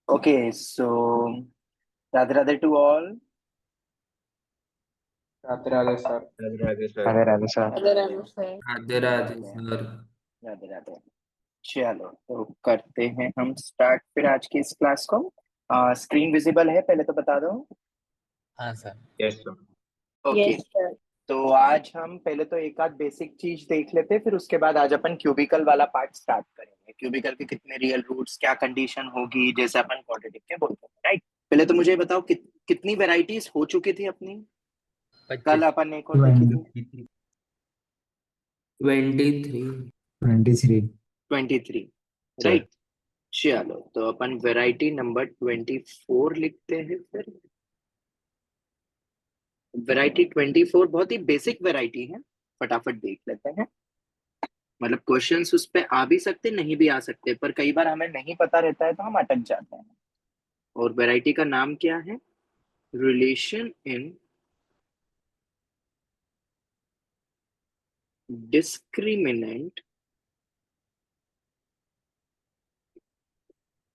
Okay, so Radhe Radhe to all. Radhe Radhe sir. Radhe Radhe sir. Radhe Radhe sir. Radhe Radhe sir. Radhe Radhe sir. Radhe Radhe. चलो तो करते हैं हम स्टार्ट फिर आज की इस क्लास को। स्क्रीन विजिबल है पहले तो बता दो। हाँ sir. Yes sir. Okay, yes sir. तो आज हम पहले तो एक आध बेसिक चीज देख लेते हैं, फिर उसके बाद आज अपन क्यूबिकल वाला पार्ट स्टार्ट करेंगे। क्यूबिकल के कितने रियल रूट्स, क्या कंडीशन होगी, जैसे अपन क्वाड्रेटिक के बोलते हैं, राइट। पहले तो मुझे ये बताओ कितनी वेराइटीज हो चुकी थी अपनी। कल 25। अपन एक और देखी थी 23। 23। 23, राइट। चलो तो अपन वैरायटी नंबर 24 लिखते हैं फिर। वैरायटी 24 बहुत ही बेसिक वैरायटी है, फटाफट देख लेते हैं। मतलब क्वेश्चंस उस पे आ भी सकते, नहीं भी आ सकते, पर कई बार हमें नहीं पता रहता है तो हम अटक जाते हैं। और वैरायटी का नाम क्या है? Relation in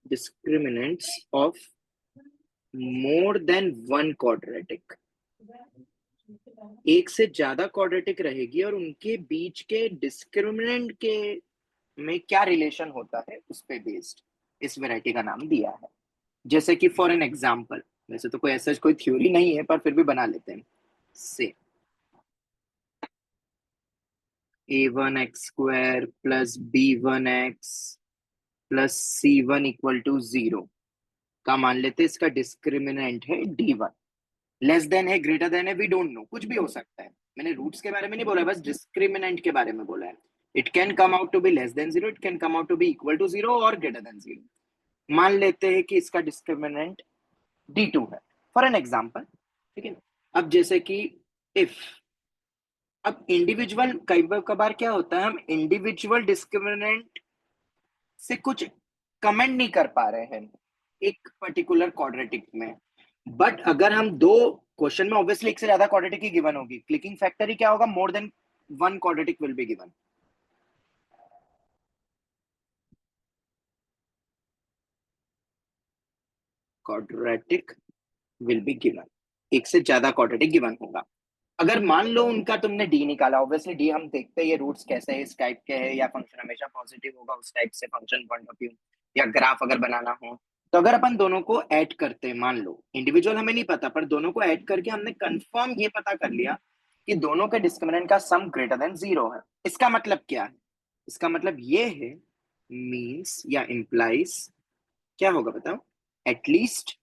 discriminants of more than one quadratic। एक से ज्यादा क्वाड्रेटिक रहेगी और उनके बीच के डिस्क्रिमिनेंट के में क्या रिलेशन होता है उस पे बेस्ड इस वैरायटी का नाम दिया है। जैसे कि फॉर एन एग्जांपल, वैसे तो कोई ऐसा कोई थ्योरी नहीं है पर फिर भी बना लेते हैं। से a1x² plus b1x plus c1 equal to 0 का मान लेते हैं इसका डिस्क्रिमिनेंट है d1। लेस देन है, ग्रेटर देन है, वी डोंट नो, कुछ भी हो सकता है। मैंने रूट्स के बारे में नहीं बोला, बस डिस्क्रिमिनेंट के बारे में बोला है। It can come out to be less than 0, it can come out to be equal to 0 और ग्रेटर देन 0। मान लेते हैं कि इसका डिस्क्रिमिनेंट d2 है फॉर एन एग्जांपल, ठीक है। अब जैसे कि इफ, अब इंडिविजुअल कई बार क्या होता है, हम इंडिविजुअल डिस्क्रिमिनेंट से कुछ कमेंट नहीं कर पा रहे हैं एक पर्टिकुलर क्वाड्रेटिक में। बट अगर हम दो क्वेश्चन में ऑब्वियसली एक से ज्यादा क्वाड्रेटिक ही गिवन होगी, क्लिकिंग फैक्टर ही क्या होगा, more than one quadratic will be given. Quadratic will be given, एक से ज्यादा क्वाड्रेटिक गिवन होगा। अगर मान लो उनका तुमने डी निकाला, ऑब्वियसली डी हम देखते हैं ये रूट्स कैसे है, इस टाइप के है, या फंक्शन हमेशा पॉजिटिव होगा उस टाइप से फंक्शन पॉइंट ऑफ व्यू, या ग्राफ अगर बनाना हो। तो अगर अपन दोनों को ऐड करते हैं, मान लो इंडिविजुअल हमें नहीं पता, पर दोनों को ऐड करके हमने कंफर्म ये पता कर लिया कि दोनों के डिस्क्रिमिनेंट का सम ग्रेटर देन 0 है। इसका मतलब क्या है? इसका मतलब ये है, मीन्स या इंप्लाइज, क्या होगा बताओ, at least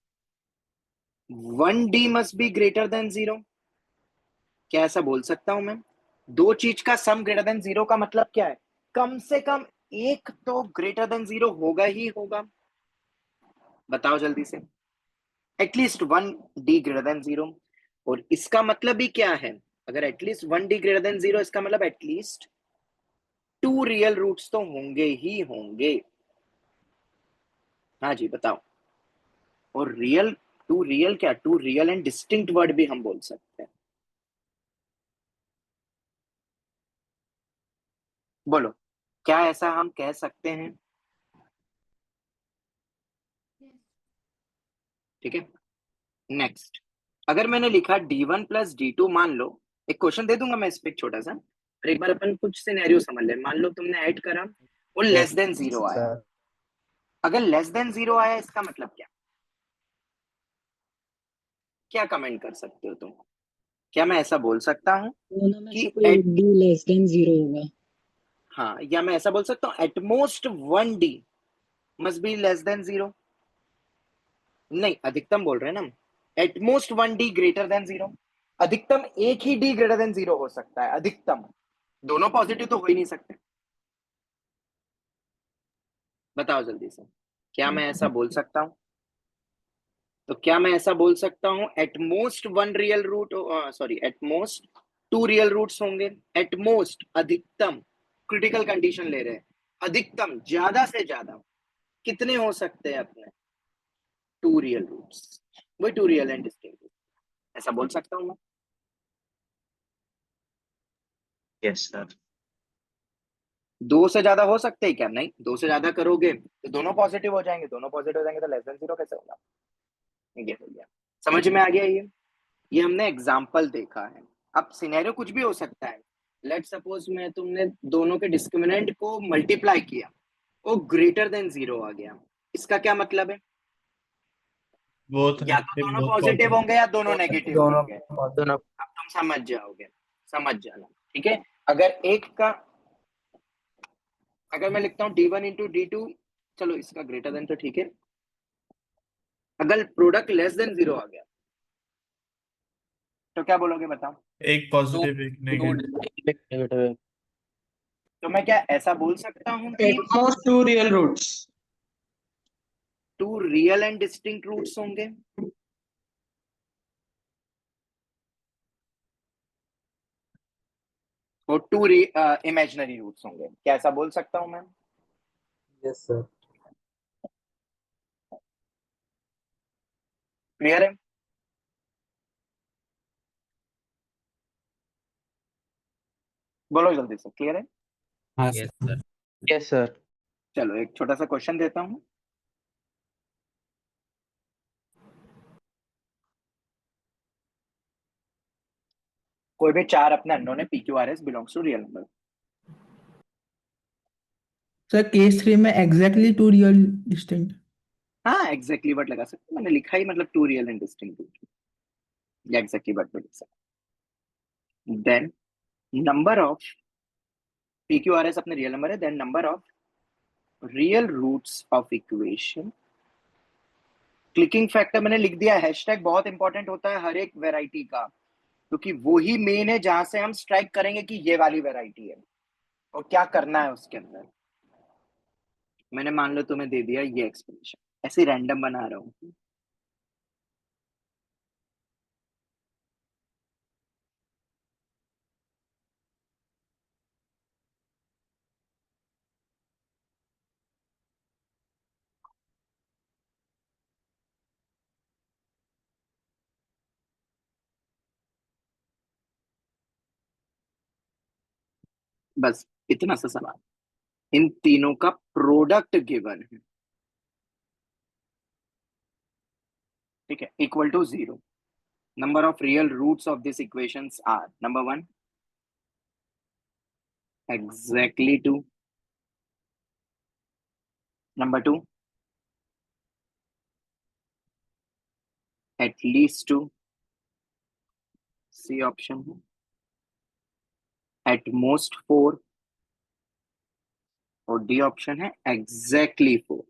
1d must B greater than 0। क्या ऐसा बोल सकता हूं मैं? दो चीज का सम ग्रेटर देन 0 का मतलब क्या है? कम से कम एक तो ग्रेटर देन 0 होगा ही होगा। बताओ जल्दी से, एटलीस्ट 1d ग्रेटर देन 0। और इसका मतलब ही क्या है? अगर एटलीस्ट 1d ग्रेटर देन 0, इसका मतलब एटलीस्ट 2 रियल रूट्स तो होंगे ही होंगे। हाँ जी बताओ। और रियल, 2 रियल क्या, 2 रियल एंड डिस्टिंक्ट वर्ड भी हम बोल सकते हैं। बोलो, क्या ऐसा हम कह सकते हैं? ठीक है, नेक्स्ट। अगर मैंने लिखा d1 प्लस d2, मान लो, एक क्वेश्चन दे दूंगा मैं इस पे छोटा सा, और एक बार अपन कुछ सिनेरियो समझ ले। मान लो तुमने ऐड करा और लेस देन 0 आया। अगर लेस देन 0 आया इसका मतलब क्या? क्या कमेंट कर सकते हो तुम? क्या मैं ऐसा बोल सकता हूँ दोनों में कि से कोई एक डी लेस देन 0 होगा? हाँ, या मैं ऐसा बोल सकता हूँ at most 1d must be less than 0? नहीं, अधिकतम बोल रहे हैं ना हम। एटमोस्ट 1d ग्रेटर देन 0, अधिकतम एक ही d ग्रेटर देन 0 हो सकता है, अधिकतम। दोनों पॉजिटिव तो हो ही नहीं सकते। बताओ जल्दी से, क्या मैं ऐसा बोल सकता हूं? तो क्या मैं ऐसा बोल सकता हूं at most 1 real root, sorry at most 2 real roots होंगे? एटमोस्ट, अधिकतम, क्रिटिकल कंडीशन ले रहे हैं, अधिकतम ज्यादा से ज्यादा कितने हो सकते हैं अपने? 2 रियल रूट्स, वही 2 रियल एंड डिस्टिंक्ट। ऐसा बोल सकता हूं मैं? Yes sir. दो से ज्यादा हो सकते हैं क्या? नहीं, दो से ज्यादा करोगे तो दोनों पॉजिटिव हो जाएंगे, दोनों पॉजिटिव हो जाएंगे तो लेस देन जीरो कैसे होगा? ये हो गया। समझ में आ गया ये हमने एग्जाम्पल देखा है। अब सिनेरियो कुछ भी हो सकता है। लेट सपोज में तुमने दोनों के डिस्क्रिमिनेंट को मल्टीप्लाई किया, वो ग्रेटर देन जीरो आ गया। इसका क्या मतलब है? बोथ या तो नेगेटिव दोनों बोथ पॉजिटिव होंगे या दोनों नेगेटिव दोनों होंगे। दोनों अब तुम समझ जाओगे, समझ जाना। ठीक है, अगर एक का, अगर मैं लिखता हूँ d1 इंटू डी टू, चलो इसका ग्रेटर देन तो ठीक है, अगर प्रोडक्ट लेस देन जीरो आ गया तो क्या बोलोगे बताओ? एक पॉजिटिव एक दो नेगेटिव। नेगेटिव है। तो मैं क्या ऐसा बोल सकता हूँ कि At most two real roots. Two real and distinct roots होंगे? और टू इमेजिनरी रूट्स होंगे, क्या ऐसा बोल सकता हूँ मैं? Yes sir. क्लियर है? बोलो जल्दी से, क्लियर है? हाँ सर। Yes, sir. चलो एक छोटा सा क्वेश्चन देता हूँ। कोई भी चार अपने अननोन है, P Q R S belongs to real number. Sir case 3 में एग्जैक्टली टू रियल डिस्टिंक्ट। हाँ एग्जैक्टली बट लगा सकते, मैंने लिखा ही मतलब two real and distinct root, या एग्जैक्टली बट भी लिख सकते। Then number of, P Q R S अपने रियल नंबर है, then number of real roots of equation. Clicking factor मैंने लिख दिया, हैशटैग बहुत इंपॉर्टेंट होता है हर एक वेराइटी का, क्योंकि वो ही मेन है जहां से हम स्ट्राइक करेंगे कि ये वाली वेराइटी है और क्या करना है उसके अंदर। मैंने मान लो तुम्हें दे दिया ये एक्सप्रेशन, ऐसे रैंडम बना रहा हूँ। बस इतना सा सवाल, इन तीनों का प्रोडक्ट गिवन है, ठीक है, equal to zero. Number of real roots of this equations are number one exactly two, number two at least two, C option है, एट मोस्ट फोर, और डी ऑप्शन है एग्जैक्टली फोर।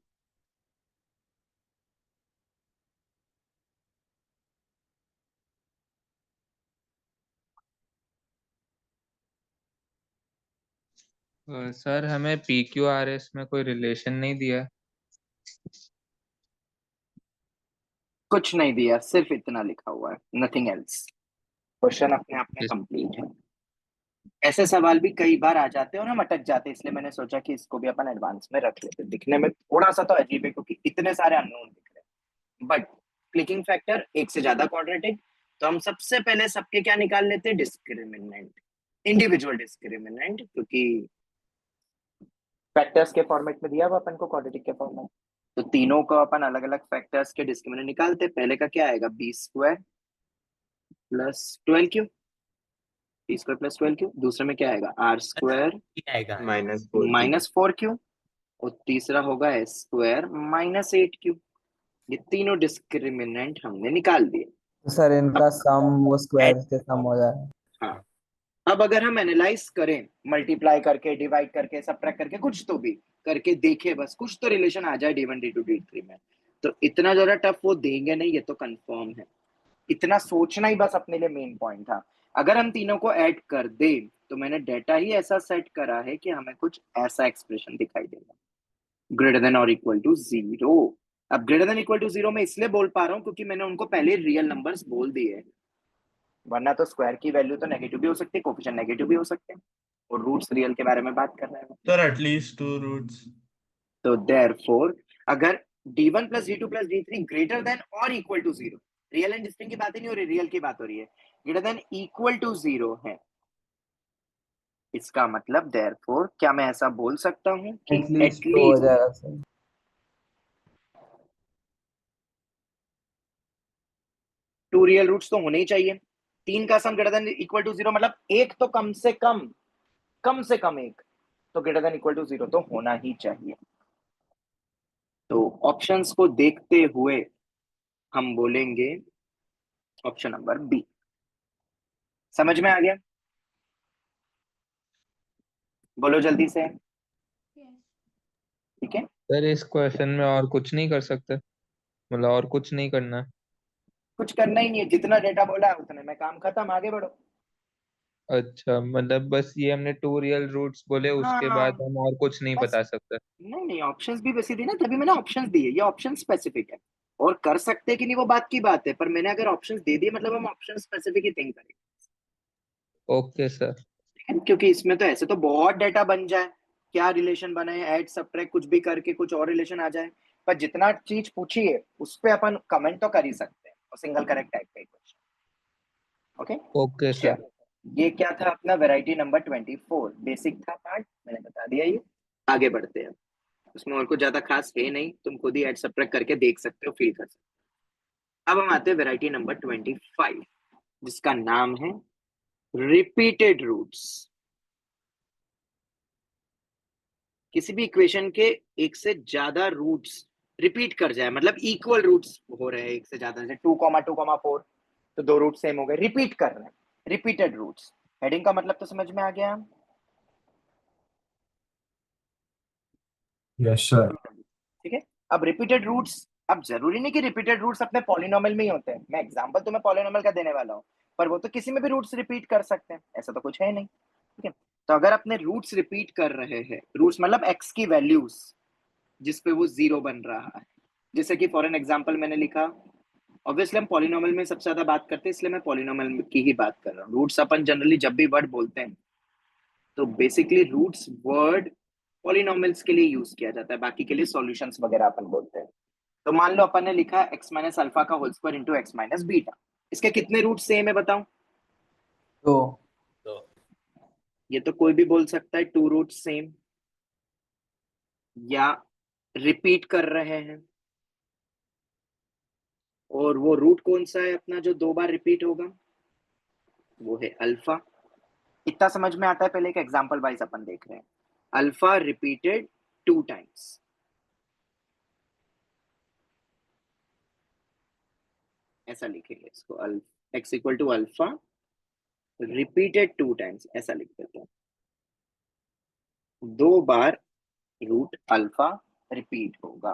सर हमें P Q R S में कोई relation नहीं दिया। कुछ नहीं दिया, सिर्फ इतना लिखा हुआ है, नथिंग एल्स। क्वेश्चन अपने आप में Yes. कंप्लीट है। ऐसे सवाल भी कई बार आ जाते हैं और हम अटक जाते हैं, इसलिए मैंने सोचा कि इसको भी अपन एडवांस में रख लेते। दिखने में थोड़ा सा तो अजीब है क्योंकि इतने सारे अननोन दिख रहे हैं, बट क्लिकिंग फैक्टर एक से ज्यादा क्वाड्रेटिक, तो हम सबसे पहले सबके क्या निकाल लेते हैं? डिस्क्रिमिनेंट, इंडिविजुअल डिस्क्रिमिनेंट, क्योंकि फैक्टर्स के फॉर्मेट में दिया हुआ अपन को क्वाड्रेटिक के फॉर्मेट, तो तीनों को अपन अलग अलग फैक्टर्स के डिस्क्रिमिनेंट निकालते। पहले का क्या आएगा? B square plus 12 Q, B square plus 12 Q. दूसरे में क्या आएगा? आर स्क्वायर आएगा माइनस 4 क्यू, और तीसरा होगा एस स्क्वायर माइनस 8 क्यू। ये तीनों डिस्क्रिमिनेंट हमने निकाल दिए। तो सर इनका सम वो स्क्वायर के सम हो जाए। हाँ, अब अगर हम एनालाइज करें, मल्टीप्लाई करके, डिवाइड करके, सबट्रैक्ट करके, कुछ तो भी करके देखे, बस कुछ तो रिलेशन आ जाए D1 D2 D3 में, तो इतना ज्यादा टफ वो देंगे नहीं, ये तो कंफर्म है। इतना सोचना ही बस अपने लिए मेन पॉइंट था। अगर हम तीनों को ऐड कर दे तो मैंने डेटा ही ऐसा सेट करा है कि हमें कुछ ऐसा एक्सप्रेशन दिखाई देगा, ग्रेटर देन और इक्वल टू जीरो। अब greater than equal to zero में इसलिए बोल पा रहा हूँ क्योंकि मैंने उनको पहले रियल नंबर्स बोल दिए, वरना तो स्क्वायर की वैल्यू तो नेगेटिव भी हो सकती है, कोफिशिएंट नेगेटिव भी हो सकते हैं, और रूट्स रियल के बारे में बात कर रहे हैं। Sir at least two roots. तो देयरफॉर अगर d1 plus d2 plus d3 greater than और equal to zero, real and distinct की बात ही नहीं हो रही, रियल की बात हो रही है, greater than equal to zero है, इसका मतलब देयरफॉर क्या मैं ऐसा बोल सकता हूँ कि एटलीस्ट तो हो एटलीस्ट जाएगा सर। टू रियल रूट्स तो होने ही चाहिए। 3 का sum greater than equal to 0 मतलब एक तो कम से कम एक तो ग्रेटर देन इक्वल टू 0 तो होना ही चाहिए। तो ऑप्शंस को देखते हुए हम बोलेंगे ऑप्शन नंबर बी। समझ में आ गया? बोलो जल्दी से। ठीक है, सर इस क्वेश्चन में और कुछ नहीं कर सकते, मतलब और कुछ नहीं करना है? कुछ करना ही नहीं है, जितना डेटा बोला है उतने में काम खत्म, आगे बढ़ो। अच्छा, मतलब बस ये हमने टू रियल रूट्स बोले, उसके हाँ, बाद हम और कुछ नहीं बस। बता सकते? नहीं नहीं, ऑप्शंस भी वैसे दी ना, तभी मैंने ऑप्शंस दिए, ये ऑप्शन स्पेसिफिक है। और कर सकते हैं कि नहीं वो बात की बात है, पर मैंने अगर ऑप्शंस दे दिए मतलब हम ऑप्शन स्पेसिफिक ही थिंक करेंगे। Okay sir. ठीक है? क्योंकि इसमें तो ऐसे तो बहुत डेटा बन जाए, क्या रिलेशन बने, ऐड सब्ट्रैक्ट कुछ भी करके कुछ और रिलेशन आ जाए, पर जितना चीज पूछी है उस पे अपन कमेंट तो कर ही सकते हैं, और सिंगल करेक्ट टाइप का क्वेश्चन। Okay, okay sir. चलो। ये क्या था अपना वैरायटी नंबर 24, बेसिक था पार्ट, मैंने बता दिया ये। आगे बढ़ते हैं, उसमें और कुछ ज्यादा खास है नहीं, तुम खुद ही ऐड सब्ट्रैक्ट करके देख सकते हो, फील कर सकते हो। अब हम आते हैं वैरायटी नंबर 25, जिसका नाम है रिपीटेड रूट्स। किसी भी इक्वेशन के एक से ज्यादा रूट्स रिपीट कर जाए, मतलब इक्वल रूट्स हो रहे हैं एक से ज्यादा, जैसे 2,2,4 तो 2 रूट सेम हो गए, रिपीट कर रहे हैं, रिपीटेड रूट्स। हेडिंग का मतलब तो समझ में आ गया? Yes sir. ठीक है। अब रिपीटेड रूट्स, अब जरूरी नहीं कि रिपीटेड रूट्स अपने पॉलिनोमियल में ही होते हैं, मैं एग्जांपल तुम्हें पॉलिनोमियल का देने वाला हूँ, पर वो तो किसी में भी रूट्स रिपीट कर सकते हैं, ऐसा तो कुछ है नहीं। ठीक है, तो अगर अपने रूट्स रिपीट कर रहे हैं, रूट्स मतलब एक्स की वैल्यूज जिसपे वो 0 बन रहा है, जैसे कि फॉर एन एग्जांपल मैंने लिखा, ऑब्वियसली हम पॉलिनोमियल में सबसे ज्यादा बात करते हैं इसलिए मैं पॉलिनोमियल की ही बात कर रहा हूँ। रूट्स अपन जनरली जब भी वर्ड बोलते हैं तो बेसिकली रूट्स वर्ड पॉलिनोमियल्स के लिए यूज किया जाता है, बाकी के लिए सॉल्यूशंस वगैरह अपन बोलते हैं। तो मान लो अपन ने लिखा x माइनस अल्फा का whole square into x minus beta, इसके कितने रूट सेम है बताओ? तो ये तो कोई भी बोल सकता है 2 रूट सेम, या रिपीट कर रहे हैं, और वो रूट कौन सा है अपना जो 2 बार रिपीट होगा? वो है अल्फा। इतना समझ में आता है? पहले एक एग्जांपल वाइज अपन देख रहे हैं, अल्फा रिपीटेड 2 टाइम्स, ऐसा लिखेंगे इसको, x equal to alpha repeated 2 times, ऐसा लिख देते हैं। 2 बार रूट अल्फा रिपीट होगा।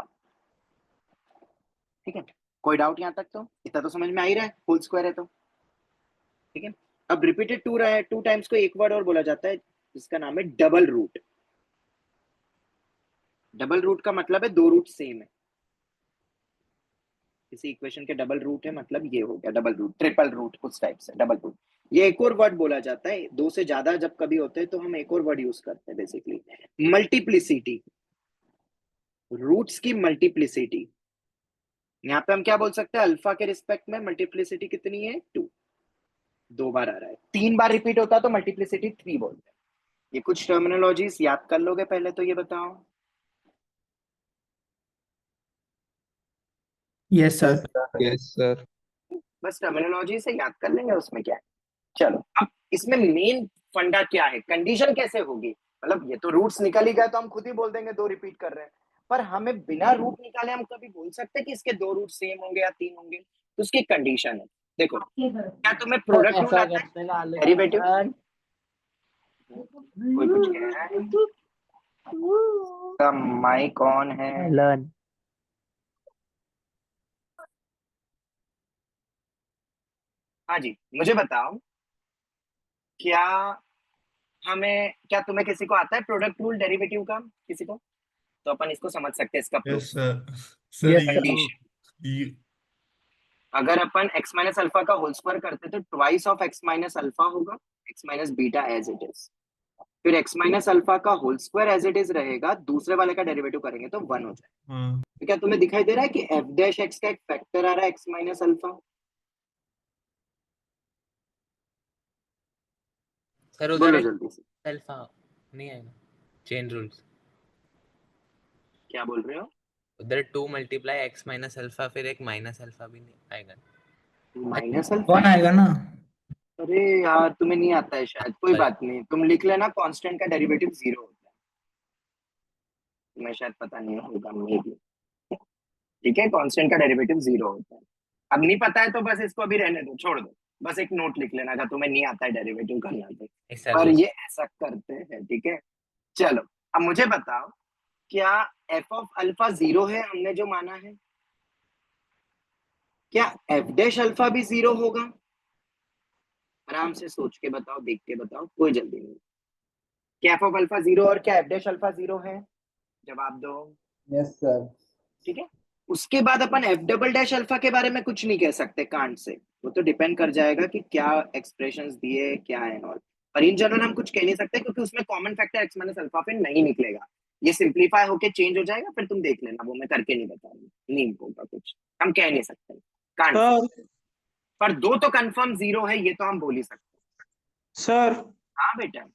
ठीक है, कोई डाउट यहां तक? तो इतना तो समझ में आ ही रहा है, होल स्क्वायर है तो। ठीक है, अब रिपीटेड 2 रहा है, 2 टाइम्स को एक वर्ड और बोला जाता है जिसका नाम है डबल रूट। डबल रूट का मतलब है 2 रूट सेम है, किसी इक्वेशन के डबल रूट है मतलब ये हो गया डबल रूट, ट्रिपल रूट कुछ टाइप से डबल रूट। ये एक और वर्ड बोला जाता है, 2 से ज्यादा जब कभी होते हैं तो हम एक और वर्ड यूज करते हैं, बेसिकली मल्टीप्लिसिटी, रूट्स की मल्टीप्लिसिटी। यहाँ पे हम क्या बोल सकते हैं, अल्फा के रिस्पेक्ट में मल्टीप्लिसिटी कितनी है? 2, 2 बार आ रहा है, 3 बार रिपीट होता है तो मल्टीप्लिसिटी 3 बोलते हैं। ये कुछ टर्मिनोलॉजीज याद कर लोगे पहले तो ये बताओ? Yes sir. Yes sir. बस टर्मिनोलॉजी से याद कर लेंगे, उसमें क्या है। चलो, अब इसमें मेन फंडा क्या है, कंडीशन कैसे होगी? मतलब ये तो रूट्स निकल ही गए तो हम खुद ही बोल देंगे 2 रिपीट कर रहे हैं, पर हमें बिना रूट निकाले हम कभी बोल सकते हैं कि इसके 2 रूट सेम होंगे या 3 होंगे? तो उसकी कंडीशन है, देखो, क्या तुम्हें प्रोडक्ट रूल आता है, डेरिवेटिव? कोई कुछ कह रहा है? माइक ऑन है? लर्न हाँ जी, मुझे बताओ, क्या क्या तुम्हें किसी को आता है प्रोडक्ट रूल डेरिवेटिव का, किसी को? तो अपन इसको समझ सकते हैं, इसका proof. Yes sir. Sir Yes, sir. You अगर अपन x माइनस अल्फा का होल स्क्वायर करते तो twice of x minus alpha होगा, x minus beta as it is, फिर x माइनस अल्फा का whole square as it is रहेगा, दूसरे वाले का डेरिवेटिव करेंगे तो 1 हो जाए। हाँ तो क्या तुम्हें दिखाई दे रहा है कि f डैश x का एक फैक्टर आ रहा है x माइनस अल्फा? सर उधर बोलो एक जल्दी से। अल्फा नहीं आएगा चेन रूल्स क्या बोल रहे हो? उधर 2 मल्टीप्लाई एक्स माइनस अल्फा फिर एक माइनस अल्फा भी नहीं आएगा माइनस अल्फा? कौन आएगा ना? अरे यार तुम्हें नहीं आता है शायद, कोई बात नहीं, तुम लिख लेना कांस्टेंट का डेरिवेटिव 0 होता है। तुम्हें शायद पता नहीं होगा, मे भी। ठीक है, कांस्टेंट का डेरिवेटिव 0 होता है। अब नहीं पता है तो बस इसको अभी रहने दो, छोड़ दो। बस एक नोट लिख लेना अगर तुम्हें नहीं आता है डेरिवेटिव करना तो, पर ये ऐसा करते हैं। ठीक है, चलो अब मुझे बताओ, क्या एफ ऑफ अल्फा 0 है हमने जो माना है? क्या एफ डैश अल्फा भी 0 होगा? आराम से सोच के बताओ, देख के बताओ, कोई जल्दी नहीं। क्या एफ ऑफ अल्फा 0 और क्या एफ डैश अल्फा 0 है? जवाब दो। Yes, sir. ठीक है, उसके बाद अपन एफ डबल डैश अल्फा के बारे में कुछ नहीं कह सकते कांट से, वो तो डिपेंड कर जाएगा कि क्या एक्सप्रेशंस दिए क्या है और, पर इन जनरल हम कुछ कह नहीं सकते क्योंकि उसमें common factor x minus alpha फिर नहीं निकलेगा। ये सिंप्लीफाई होके चेंज हो जाएगा, फिर तुम देख लेना, वो मैं करके नहीं बताऊंगा, नहीं होगा कुछ, हम कह नहीं सकते कांट। सर पर दो तो कंफर्म 0 है, ये तो हम बोल ही सकते। सर हाँ बेटा,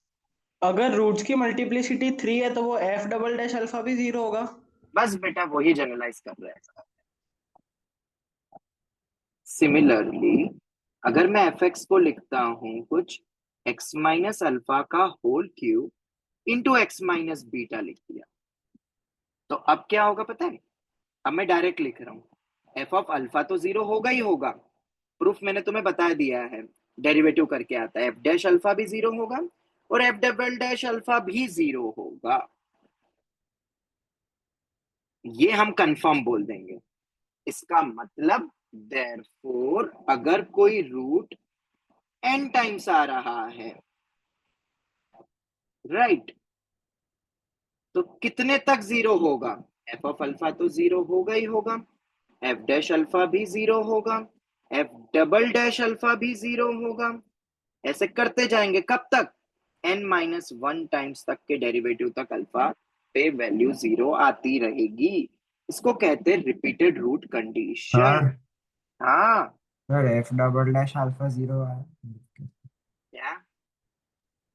अगर रूट्स की मल्टीप्लिसिटी 3 है तो वो एफ डबल डैश अल्फा भी 0 होगा। बस बेटा वही जनरलाइज कर रहे हैं। सिमिलरली अगर मैं एफ एक्स को लिखता हूं कुछ एक्स माइनस अल्फा का whole cube into x minus beta लिख दिया, तो अब क्या होगा पता है? अब मैं डायरेक्ट लिख रहा हूं, एफ ऑफ अल्फा तो 0 होगा ही होगा, प्रूफ मैंने तुम्हें बता दिया है, डेरिवेटिव करके आता है, एफ डैश अल्फा भी 0 होगा और एफ डबल डैश अल्फा भी 0 होगा, ये हम कंफर्म बोल देंगे। इसका मतलब देयरफॉर अगर कोई रूट n टाइम्स आ रहा है, राइट, तो कितने तक 0 होगा? एफ ऑफ अल्फा तो 0 होगा ही होगा, एफ डैश अल्फा भी 0 होगा, एफ डबल डैश अल्फा भी 0 होगा, ऐसे करते जाएंगे कब तक? n माइनस 1 टाइम्स तक के डेरिवेटिव तक अल्फा पे वैल्यू 0 आती रहेगी। इसको कहते हैं रिपीटेड रूट कंडीशन। सर हाँ sir F double dash alpha 0 है। क्या?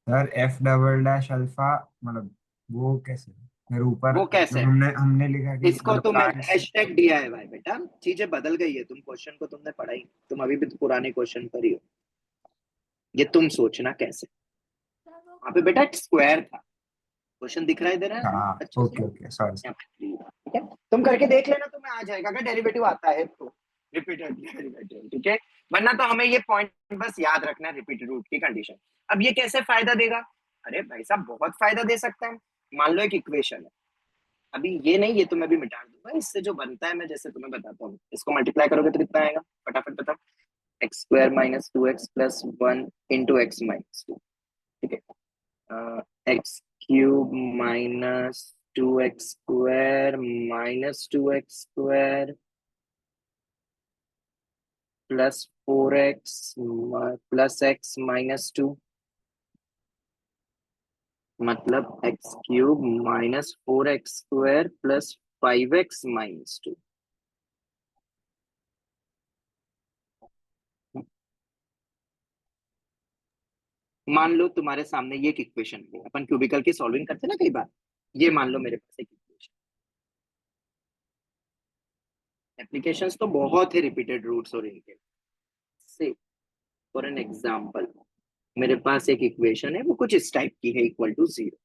Sir F double dash alpha मतलब वो कैसे? फिर ऊपर वो कैसे? हमने हमने लिखा कि इसको मतलब तुम्हें कांट से हैशटैग दिया है भाई बेटा, चीजें बदल गई है, तुम क्वेश्चन को तुमने पढ़ा ही, तुम अभी भी तो पुराने क्वेश्चन पर ही हो, ये तुम सोचना कैसे। वहां पे बेटा स्क्वायर था, क्वेश्चन दिख रहा है इधर है ना हाँ अच्छे ओके से, ओके सॉरी यहाँ पे three है, ठीक है, तुम करके देख लेना, तुम्हें आ जाएगा अगर डेरिवेटिव आता है तो, रिपीटेड डेरिवेटिव, ठीक है, वरना तो हमें ये पॉइंट बस याद रखना है, रिपीटेड रूट की कंडीशन। अब ये कैसे फायदा देगा? अरे भाई साहब बहुत फायदा दे सकता है। मान लो एक इक्वेशन है, अभी ये नहीं, ये तो मैं भी मिटा दूंगा, इससे जो बनता है मैं जैसे तुम्हें बताता हूँ, इसको मल्टीप्लाई करोगे तो कितना आएगा फटाफट बताओ? X square minus 2x plus 1 into x minus 2, ठीक है, x cube minus 2x square minus 2x square plus 4x plus x minus 2, मतलब x cube minus 4x square plus 5x minus 2। मान लो तुम्हारे सामने ये एक इक्वेशन है, अपन क्यूबिकल की सॉल्विंग करते हैं ना कई बार, ये मान लो मेरे पास एक इक्वेशन, एप्लीकेशंस तो बहुत है रिपीटेड रूट्स और इनके से, फॉर एन एग्जांपल मेरे पास एक इक्वेशन है, वो कुछ इस टाइप की है, इक्वल टू 0,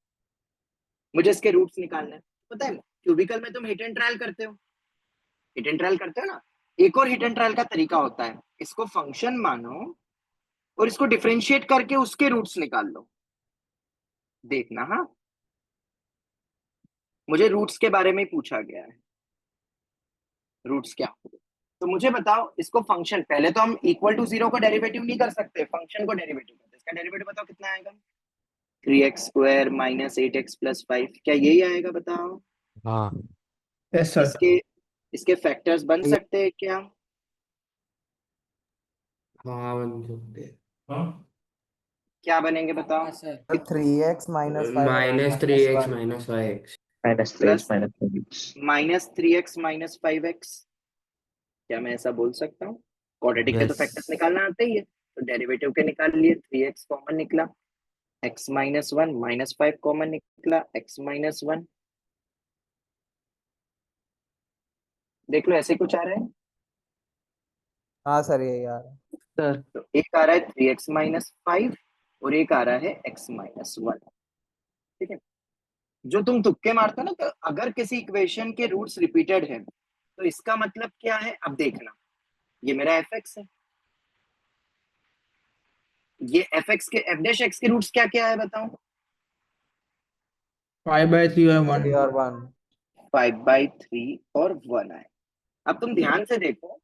मुझे इसके रूट्स निकालने हैं। पता है क्यूबिकल में तुम हिट एंड ट्रायल करते हो, हिट एंड ट्रायल करते हो ना, एक और हिट एंड ट्रायल का तरीका होता है, इसको फंक्शन मानो और इसको डिफरेंशिएट करके उसके रूट्स निकाल लो, देखना। हाँ, मुझे रूट्स के बारे में पूछा गया है, रूट्स क्या होंगे, तो मुझे बताओ इसको फंक्शन, पहले तो हम इक्वल टू 0 को डेरिवेटिव नहीं कर सकते, फंक्शन को डेरिवेटिव करते, इसका डेरिवेटिव बताओ कितना आएगा? 3x square minus 8x plus 5, क्या यही आएगा बताओ? हाँ यस सर। इसके इसके फैक्टर्स बन सकते हैं क्या? हाँ बन सकते हैं। क्या बनेंगे बताओ? तो 3x minus 5 minus 3x minus 5x plus minus 3x minus 5x, क्या मैं ऐसा बोल सकता हूँ? क्वाड्रेटिक के तो Yes. फैक्टर्स निकालना आते ही है, तो डेरिवेटिव के निकाल लिए, 3x कॉमन निकला, x माइनस वन, -5 कॉमन निकला, x माइनस वन, देख लो ऐसे कुछ आ रहा है। हाँ सर यही यार। सर तो एक आ रहा है 3x माइनस 5 और एक आ रहा है x माइनस 1। ठीक है, जो तुम तुक्के मारते हो ना, तो अगर किसी इक्वेशन के रूट्स रिपीटेड है तो इसका मतलब क्या है, अब देखना। ये मेरा fx है, ये fx के f डैश x के रूट्स क्या क्या है बताओ। 5/3 और 1। 3 और 1। 5/3 और 1 है। अब तुम ध्यान से देखो,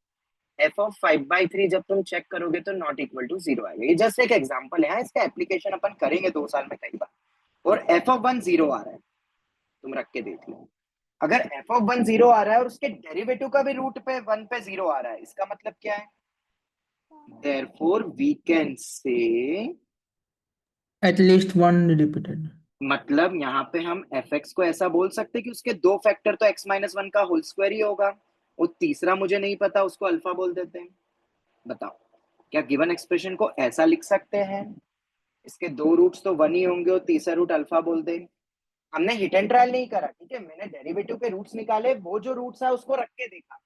f ऑफ 5/3 जब तुम चेक करोगे तो नॉट इक्वल टू 0 आएगा। ये जस्ट एक एग्जांपल है, इसका एप्लीकेशन अपन करेंगे 2 साल में कई बार। और f ऑफ 1 0 आ रहा है, तुम रख के देख लो। अगर f ऑफ 1 0 आ रहा है और उसके डेरिवेटिव का भी रूट पे 1 पे 0 आ रहा है, इसका मतलब क्या है? Therefore we can say, At least one repeated. मतलब यहाँ पे हम fx को ऐसा बोल सकते हैं कि उसके 2 फैक्टर तो x माइनस 1 का होल स्क्वायर ही होगा, और तीसरा मुझे नहीं पता, उसको अल्फा बोल देते हैं। बताओ, क्या गिवन एक्सप्रेशन को ऐसा लिख सकते हैं? इसके 2 रूट्स तो 1 ही होंगे और तीसरा रूट अल्फा बोल दे। हमने हिट एंड ट्रायल नहीं करा, ठीक है, मैंने डेरिवेटिव के रूट्स निकाले, वो जो रूट्स है उसको रख के देखा,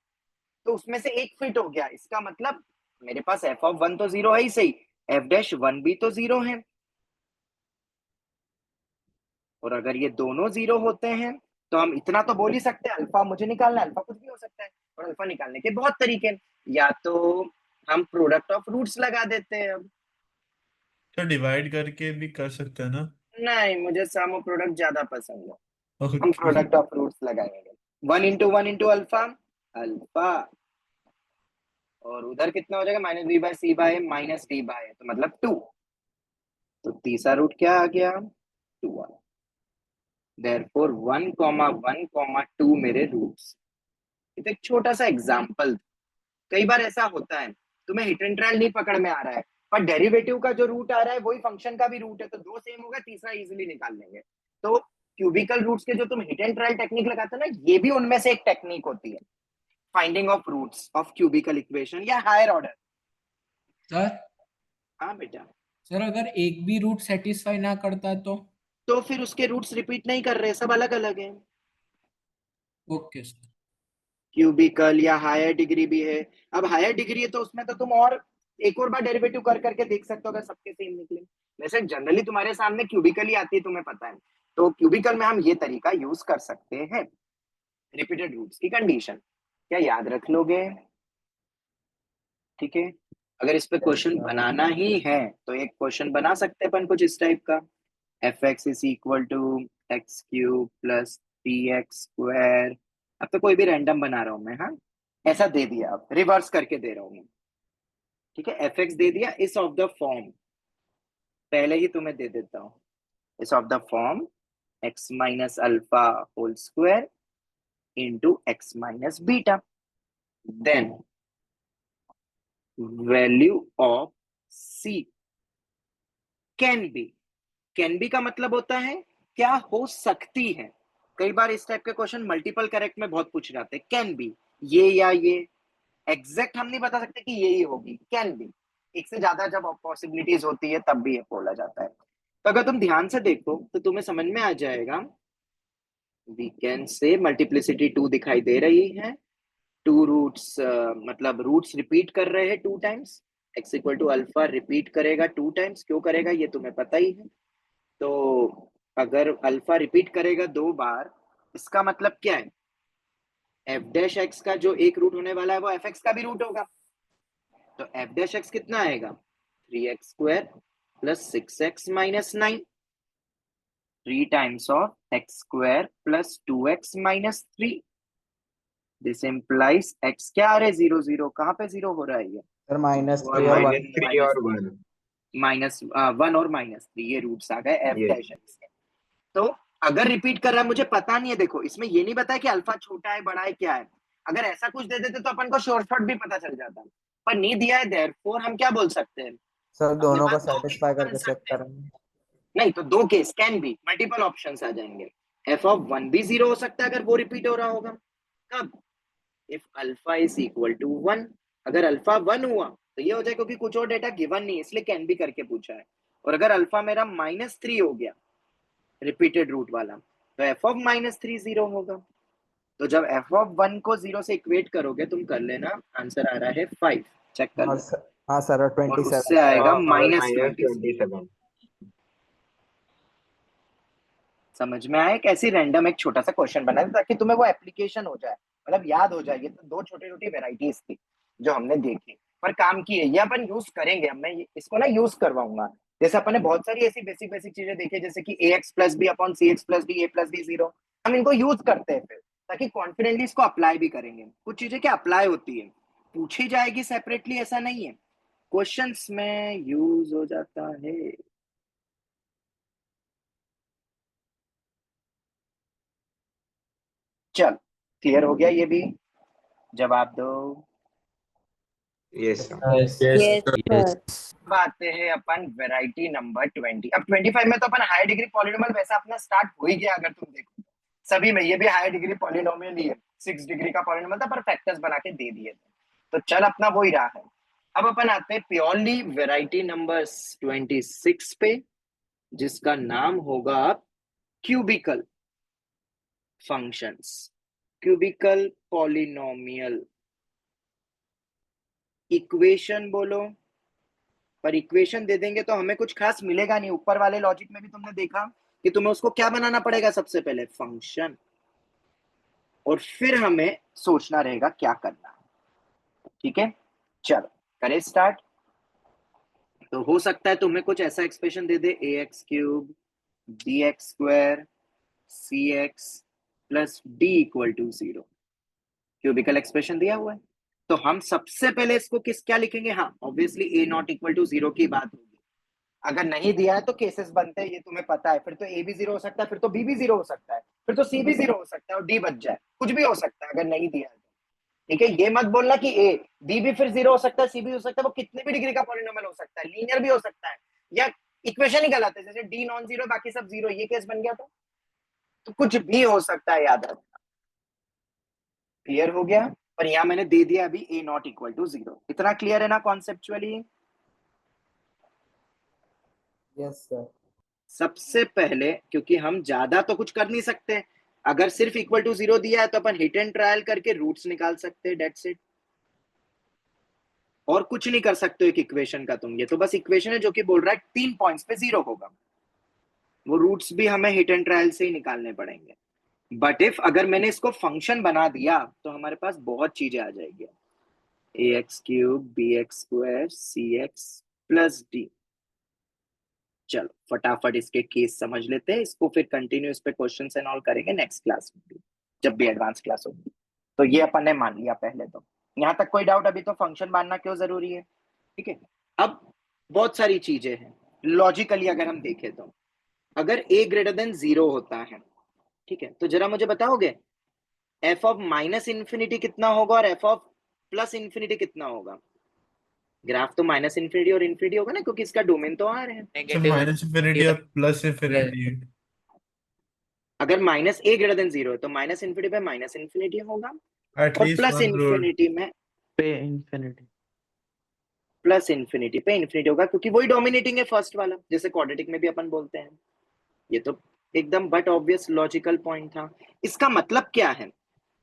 तो उसमें से एक फिट हो गया। इसका मतलब मेरे पास f ऑफ 1 तो 0 है ही सही, f डैश 1 भी तो 0 है, और अगर ये दोनों 0 होते हैं तो हम इतना तो बोल ही सकते हैं, अल्फा मुझे निकालना है, अल्फा कुछ भी हो सकता है, और अल्फा निकालने के बहुत तरीके हैं। या तो हम प्रोडक्ट ऑफ रूट्स लगा देते हैं। अब तो डिवाइड करके भी कर सकते हैं ना? नहीं, मुझे सम और प्रोडक्ट ज्यादा पसंद है, हम ओके। प्रोडक्ट ऑफ रूट्स लगाएंगे। 1 इंटू अल्फा, अल्फा, और उधर कितना हो जाएगा, -b/c/ -d/, तो मतलब 2। तो तीसरा रूट क्या आ गया, 2 आ। देयरफॉर 1,1,2 मेरे रूट्स। ये तो एक छोटा सा एग्जांपल। कई बार ऐसा होता है, तुम्हें हिट एंड ट्रायल नहीं पकड़ में आ रहा है, पर डेरिवेटिव का जो रूट आ रहा है वही फंक्शन का भी रूट है, तो 2 सेम होगा, तीसरा इजीली निकाल लेंगे। तो क्यूबिकल रूट्स के जो तुम हिट एंड ट्रायल टेक्निक लगाते हो ना, ये भी उनमें से एक टेक्निक होती है, finding of roots of cubical equation या हायर ऑर्डर। सर हाँ बेटा, सर अगर एक भी रूट सेटिस्फाई ना करता तो फिर उसके रूट्स रिपीट नहीं कर रहे, सब अलग अलग है। Okay sir. क्यूबिकल या हायर डिग्री भी है। अब हायर डिग्री है तो उसमें तो तुम और एक और बार डेरिवेटिव कर करके देख सकते हो, अगर सबके सेम निकले। वैसे जनरली तुम्हारे सामने क्यूबिकल ही आती है, तुम्हें पता है, तो क्यूबिकल में हम ये तरीका यूज कर सकते हैं। रिपीटेड रूट्स की कंडीशन क्या याद रख लोगे? ठीक है, अगर इस पे क्वेश्चन बनाना ही है तो एक क्वेश्चन बना सकते हैं अपन कुछ इस टाइप का, fx is equal to x³ plus 3x²। अब तो कोई भी रैंडम बना रहा हूं मैं, हाँ, ऐसा दे दिया, अब रिवर्स करके दे रहा हूं मैं। ठीक है, fx दे दिया इस ऑफ द फॉर्म, पहले ही तुम्हें दे देता हूं, इस of the form x minus alpha whole square into x minus beta, then value of c can be का मतलब होता है क्या हो सकती है। कई बार इस टाइप के क्वेश्चन मल्टीपल करेक्ट में बहुत पूछ जाते हैं, कैन बी, ये या ये, एग्जैक्ट हम नहीं बता सकते कि यही होगी, कैन बी। एक से ज्यादा जब पॉसिबिलिटीज होती है तब भी ये बोला जाता है। तो अगर तुम ध्यान से देखो तो तुम्हें समझ में आ जाएगा, वी कैन से मल्टीप्लिसिटी 2 दिखाई दे रही है, 2 रूट्स, मतलब रूट्स रिपीट कर रहे हैं 2 times, x equal to alpha repeat करेगा 2 टाइम्स, क्यों करेगा ये तुम्हें पता ही है। तो अगर अल्फा रिपीट करेगा 2 बार, इसका मतलब क्या है, f डैश x का जो एक रूट होने वाला है वो fx का भी रूट होगा, तो f डैश x कितना आएगा, 3x² plus 6x minus 9, 3 times of x² plus 2x minus 3। This implies x क्या आ रहा है, 0 0, कहाँ पे 0 हो रहा है ये, सर -3 और 1। -3 और 1। -1 और -3, ये रूट्स आ गए f ये। डैश x के। तो अगर रिपीट कर रहा है, मुझे पता नहीं है, देखो इसमें ये नहीं बताया कि अल्फा छोटा है बड़ा है क्या है, अगर ऐसा कुछ दे देते तो अपन को शॉर्टकट भी पता चल जाता, पर नहीं दिया है, देयरफॉर हम क्या बोल सकते हैं, सर अपने दोनों को पास 2 सेटिस्फाई केस बन करके चेक सकते हैं। करेंगे। नहीं तो 2 case can be, multiple options आ जाएंगे। f ऑफ 1 भी 0 हो सकता है अगर वो रिपीट हो रहा होगा, कब, if alpha is equal to 1, अगर अल्फा 1 हुआ तो ये हो जाए, क्योंकि कुछ और डेटा गिवन नहीं है इसलिए कैन बी करके पूछा है, और अगर अल्फा मेरा -3 हो गया रिपीटेड रूट वाला, तो एफ ऑफ -3 0 होगा। तो जब एफ ऑफ 1 को 0 से इक्वेट करोगे, तुम कर लेना, आंसर आ रहा है 5, चेक कर हाँ लेना। सर, हाँ सर, और 27 उससे आएगा -27। -27। समझ में आया? कैसी रैंडम एक छोटा सा क्वेश्चन बना था ताकि तुम्हें वो एप्लीकेशन हो जाए, मतलब याद हो जाए। ये तो दो छोटी छोटी वेराइटीज थी जो हमने देखी पर काम की है, ये अपन यूज करेंगे। अब मैं इसको ना यूज करवाऊंगा। जैसे अपन ने बहुत सारी ऐसी बेसिक बेसिक चीजें देखी, जैसे कि ax plus B upon C x plus D A plus B 0, हम इनको यूज करते हैं फिर, ताकि कॉन्फिडेंटली इसको अप्लाई भी करेंगे। कुछ चीजें क्या अप्लाई होती है, पूछी जाएगी सेपरेटली, ऐसा नहीं है, क्वेश्चंस में यूज हो जाता है। चल, क्लियर हो गया ये भी? जवाब दो। यस अब आते हैं अपन वैरायटी नंबर 20। अब 25 में तो अपन हाई डिग्री पॉलिनोमियल वैसा अपना स्टार्ट हो ही गया। अगर तुम देखो सभी में, ये भी हाई डिग्री पॉलिनोमियल ही है, 6 डिग्री का पॉलिनोमियल था पर फैक्टर्स बना के दे दिए थे। तो चल अपना वो ही रहा है। अब अपन आते हैं प्योरली वैरायटी नंबर 26 पे, जिसका नाम होगा cubical functions, cubical polynomial. Equation बोलो, पर इक्वेशन दे देंगे तो हमें कुछ खास मिलेगा नहीं। ऊपर वाले लॉजिक में भी तुमने देखा कि तुम्हें उसको क्या बनाना पड़ेगा, सबसे पहले फंक्शन, और फिर हमें सोचना रहेगा क्या करना है। ठीक है, चलो करें स्टार्ट। तो हो सकता है तुम्हें कुछ ऐसा एक्सप्रेशन दे दे, ax³ bx² cx plus d equal to 0, cubical expression दिया हुआ है। तो हम सबसे पहले इसको क्या लिखेंगे? हाँ, obviously a not equal to 0 की बात होगी। अगर नहीं दिया है तो केसेस बनते हैं, ये तुम्हें पता है। फिर तो ए भी 0 हो सकता है, फिर तो बी भी 0 हो सकता है, फिर तो सी भी 0 हो सकता है और डी बच जाए, कुछ भी हो सकता है अगर नहीं दिया है तो। ठीक है, ये मत बोलना कि ए, बी भी फिर 0 हो सकता है, सी भी हो सकता है, वो कितने भी डिग्री का पॉलिनोमियल हो सकता है, लीनियर भी हो सकता है, या इक्वेशन ही गलत है, जैसे डी नॉन जीरो बाकी सब 0, ये केस बन गया तो कुछ भी हो सकता है, याद रखना। क्लियर हो गया? पर यहां मैंने दे दिया अभी ए नॉट इक्वल टू 0। इतना क्लियर है ना कॉन्सेप्चुअली? Yes sir. सबसे पहले, क्योंकि हम ज्यादा तो कुछ कर नहीं सकते, अगर सिर्फ इक्वल टू 0 दिया है तो अपन हिट एंड ट्रायल करके रूट्स निकाल सकते हैं, डेट्स इट। और कुछ नहीं कर सकते एक इक्वेशन का तुम, ये तो बस इक्वेशन है जो कि बोल रहा है 3 पॉइंट्स पे 0 होगा। वो रूट्स भी हमें हिट एंड ट्रायल से ही निकालने पड़ेंगे। बट इफ अगर मैंने इसको फंक्शन बना दिया तो हमारे पास बहुत चीजें आ जाएगी। ax³ bx² cx plus d। चलो फटाफट इसके केस समझ लेते हैं, इसको फिर कंटिन्यू इस पे क्वेश्चंस एंड ऑल करेंगे नेक्स्ट क्लास में भी, जब भी एडवांस क्लास होगी। तो ये अपन ने मान लिया पहले। तो यहाँ तक कोई डाउट? अभी तो फंक्शन मानना क्यों जरूरी है? ठीक है, अब बहुत सारी चीजें हैं लॉजिकली अगर हम देखें तो। अगर a ग्रेटर देन 0 होता है, ठीक है, तो जरा मुझे बताओगे f ऑफ माइनस इन्फिनिटी कितना होगा और f ऑफ प्लस इन्फिनिटी कितना होगा? ग्राफ तो माइनस इन्फिनिटी और इन्फिनिटी होगा ना, क्योंकि इसका डोमेन तो आ रहे हैं। नेगेटिव माइनस इन्फिनिटी और प्लस इन्फिनिटी। अगर माइनस ए ग्रेटर देन 0 है तो माइनस इन्फिनिटी पे माइनस इन्फिनिटी होगा, और at least plus one root. Infinity में पे इंफिनिटी। प्लस इन्फिनिटी पे इन्फिनिटी होगा, क्योंकि वही डोमिनेटिंग है फर्स्ट वाला, जैसे क्वाड्रेटिक में भी अपन बोलते हैं। ये तो एकदम बट ऑब्वियस लॉजिकल पॉइंट था। इसका मतलब क्या है?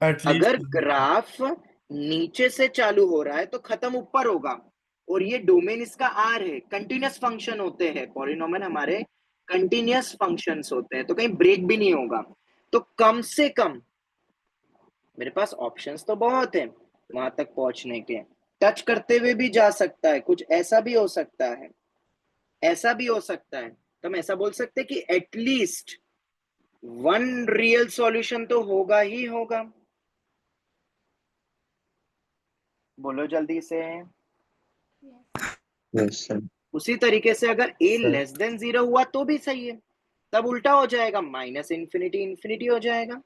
एटलीस्ट अगर ग्राफ नीचे से चालू हो रहा है तो खत्म ऊपर होगा, और ये डोमेन इसका आर है। कंटिन्यूअस फंक्शन होते हैं पॉलिनोमियल, हमारे कंटिन्यूअस फंक्शंस होते हैं, तो कहीं ब्रेक भी नहीं होगा। तो कम से कम मेरे पास ऑप्शंस तो बहुत हैं वहां तक पहुंचने के। टच करते हुए भी जा सकता है, कुछ ऐसा भी हो सकता है, ऐसा भी हो सकता है। तो हम ऐसा बोल सकते हैं कि एटलीस्ट वन रियल सॉल्यूशन तो होगा ही होगा। बोलो जल्दी से। Yes sir. उसी तरीके से अगर a सर। लेस देन 0 हुआ तो भी सही है, तब उल्टा हो जाएगा, माइनस इन्फिनिटी इन्फिनिटी हो जाएगा,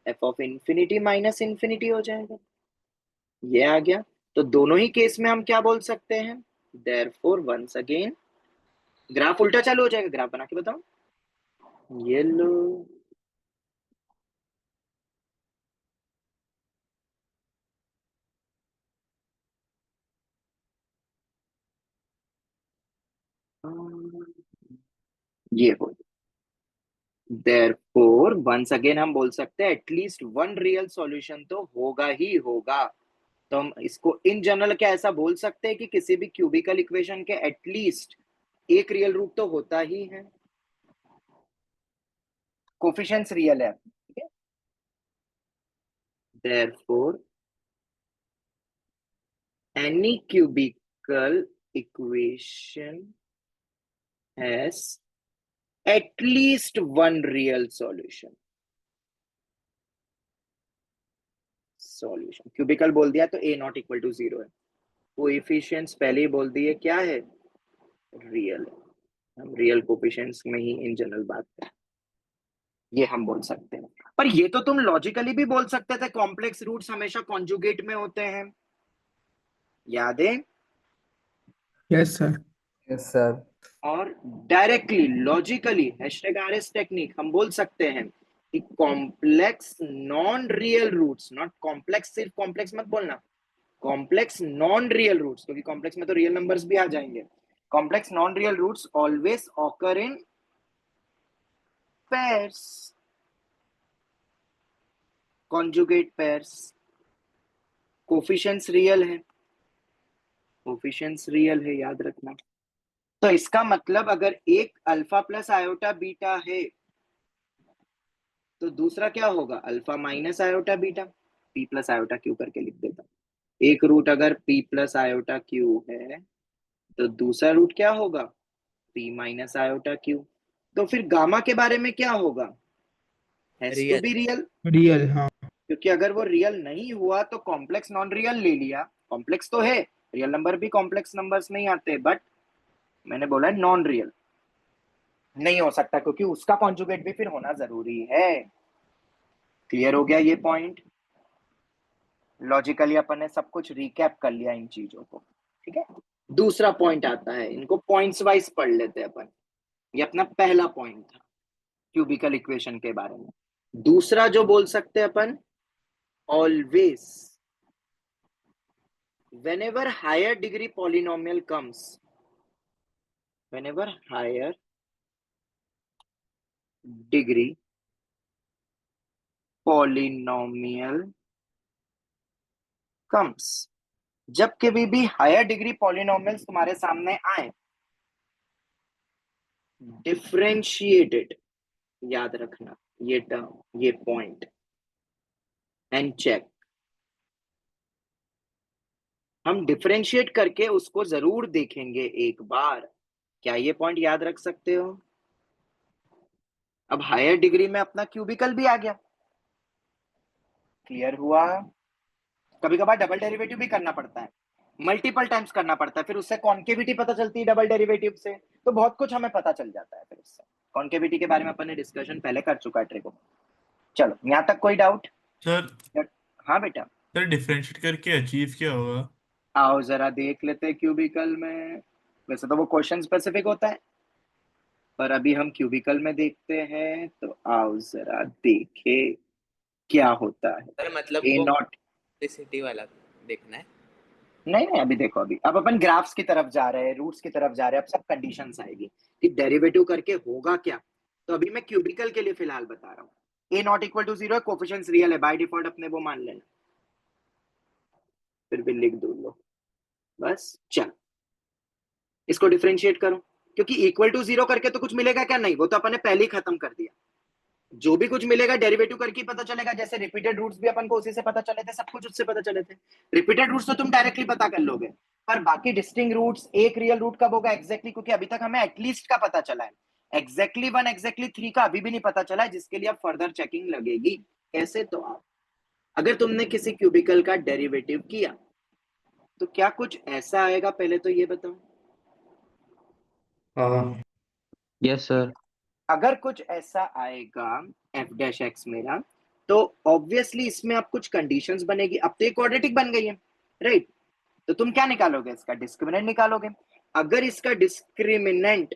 f of infinity minus infinity हो जाएगा। ये आ गया। तो दोनों ही केस में हम क्या बोल सकते हैं? देयरफॉर वंस अगेन ग्राफ उल्टा चालू हो जाएगा। ग्राफ बना के बताओ। ये लो, ये हो, देयरफॉर वंस अगेन हम बोल सकते हैं एटलीस्ट वन रियल सॉल्यूशन तो होगा ही होगा। तो हम इसको इन जनरल क्या ऐसा बोल सकते हैं कि किसी भी क्यूबिकल इक्वेशन के एटलीस्ट एक रियल रूट तो होता ही है, कोफिशिएंट्स रियल है, ठीक है। Therefore any cubical equation has at least one real solution। Cubical बोल दिया तो a नॉट इक्वल टू 0 है, कोएफिशिएंट्स पहले ही बोल दिए क्या है, रियल है। हम रियल कोएफिशिएंट्स में ही इन जनरल बात करें, ये हम बोल सकते हैं। पर ये तो तुम लॉजिकली भी बोल सकते थे, कॉम्प्लेक्स रूट्स हमेशा कॉन्जुगेट में होते हैं, याद है। Yes sir. Yes, sir. और डायरेक्टली लॉजिकली #RS टेक्निक हम बोल सकते हैं कि complex non real roots, not complex, सिर्फ कॉम्प्लेक्स मत बोलना, कॉम्प्लेक्स नॉन रियल रूट्स, क्योंकि कॉम्प्लेक्स में तो रियल नंबर्स भी आ जाएंगे। Complex non real roots always occur in pairs, conjugate pairs. Coefficients real है, कोफिशिएंट्स रियल है, याद रखना। तो इसका मतलब अगर एक अल्फा प्लस आयोटा बीटा है तो दूसरा क्या होगा, alpha minus iota beta, P plus iota Q करके लिख देता। एक रूट अगर पी प्लस आयोटा क्यू है तो दूसरा रूट क्या होगा, पी माइनस आयोटा क्यू। तो फिर गामा के बारे में क्या होगा, has to Real. Be real, real, हाँ। क्योंकि अगर वो रियल नहीं हुआ तो कॉम्प्लेक्स नॉन रियल ले लिया, कॉम्प्लेक्स तो है, रियल नंबर भी कॉम्प्लेक्स नंबर्स में ही आते हैं, बट मैंने बोला नॉन रियल नहीं हो सकता क्योंकि उसका कॉन्जुगेट भी फिर होना जरूरी है। क्लियर हो गया ये पॉइंट। लॉजिकली अपन ने सब कुछ रिकैप कर लिया इन चीजों को, ठीक है। दूसरा पॉइंट आता है, इनको पॉइंट्स वाइज पढ़ लेते हैं अपन। ये अपना पहला पॉइंट था क्यूबिकल इक्वेशन के बारे में। दूसरा जो बोल सकते हैं अपन, always whenever higher degree polynomial comes, whenever higher degree polynomial comes, जब कभी भी हायर डिग्री पॉलिनोमियल्स तुम्हारे सामने आए, डिफरेंशिएटेड, याद रखना ये टर्म, ये पॉइंट, एंड चेक। हम डिफरेंशिएट करके उसको जरूर देखेंगे एक बार, क्या ये पॉइंट याद रख सकते हो। अब हायर डिग्री में अपना क्यूबिकल भी आ गया, क्लियर हुआ। कभी कभार डबल डेरिवेटिव भी करना पड़ता है, मल्टीपल टाइम्स करना पड़ता है, फिर उससे कॉन्केविटी पता चलती है डबल डेरिवेटिव से, तो बहुत कुछ हमें पता चल जाता है। फिर उससे कॉन्केविटी के बारे में अपन ने डिस्कशन पहले कर चुका है ट्रिको। चलो यहाँ तक कोई डाउट। सर हाँ बेटा, सर डिफरेंशिएट करके अचीव क्या होगा? आओ जरा देख लेते हैं क्यूबिकल में। वैसे तो वो क्वेश्चन स्पेसिफिक होता है, पर अभी हम क्यूबिकल में देखते हैं, तो आओ जरा देखे क्या होता है। सर मतलब ए वो नॉट, सिटी वाला देखना है। नहीं नहीं अभी देखो, अभी अब अपन ग्राफ्स की तरफ जा रहे हैं, रूट्स की तरफ जा रहे हैं, अब सब कंडीशंस आएगी कि डेरिवेटिव करके होगा क्या। तो अभी मैं क्यूबिकल के लिए फिलहाल बता रहा हूँ। ए नॉट इक्वल टू 0 है, कोफिशिएंट्स रियल है, बाय डिफॉल्ट अपने वो मान लेना, फिर भी लिख दो लो बस। चल इसको डिफरेंशिएट करो, क्योंकि इक्वल टू 0 करके तो कुछ मिलेगा क्या, नहीं, वो तो अपन ने पहले ही खत्म कर दिया। जो भी कुछ मिलेगा डेरिवेटिव करके पता चलेगा, जैसे रिपीटेड रूट्स भी अपन को उसी से पता चले थे, सब कुछ उससे पता चले थे। रिपीटेड रूट्स तो तुम डायरेक्टली पता कर लोगे, पर बाकी डिस्टिंक्ट रूट्स, एक रियल रूट कब होगा एग्जैक्टली, क्योंकि अभी तक हमें एटलीस्ट का पता चला है, एग्जैक्टली 1 एग्जैक्टली 3 का अभी भी नहीं पता चला है, जिसके लिए अब फर्दर चेकिंग लगेगी। कैसे, तो आप अगर तुमने किसी क्यूबिकल का डेरिवेटिव किया तो क्या कुछ ऐसा आएगा, पहले तो ये बताओ। Yes sir. अगर कुछ ऐसा आएगा f डैश x मेरा, तो ऑब्वियसली इसमें अब कुछ कंडीशंस बनेगी। अब तो ये क्वाड्रेटिक बन गई है, राइट। तो तुम क्या निकालोगे, इसका डिस्क्रिमिनेंट निकालोगे। अगर इसका discriminant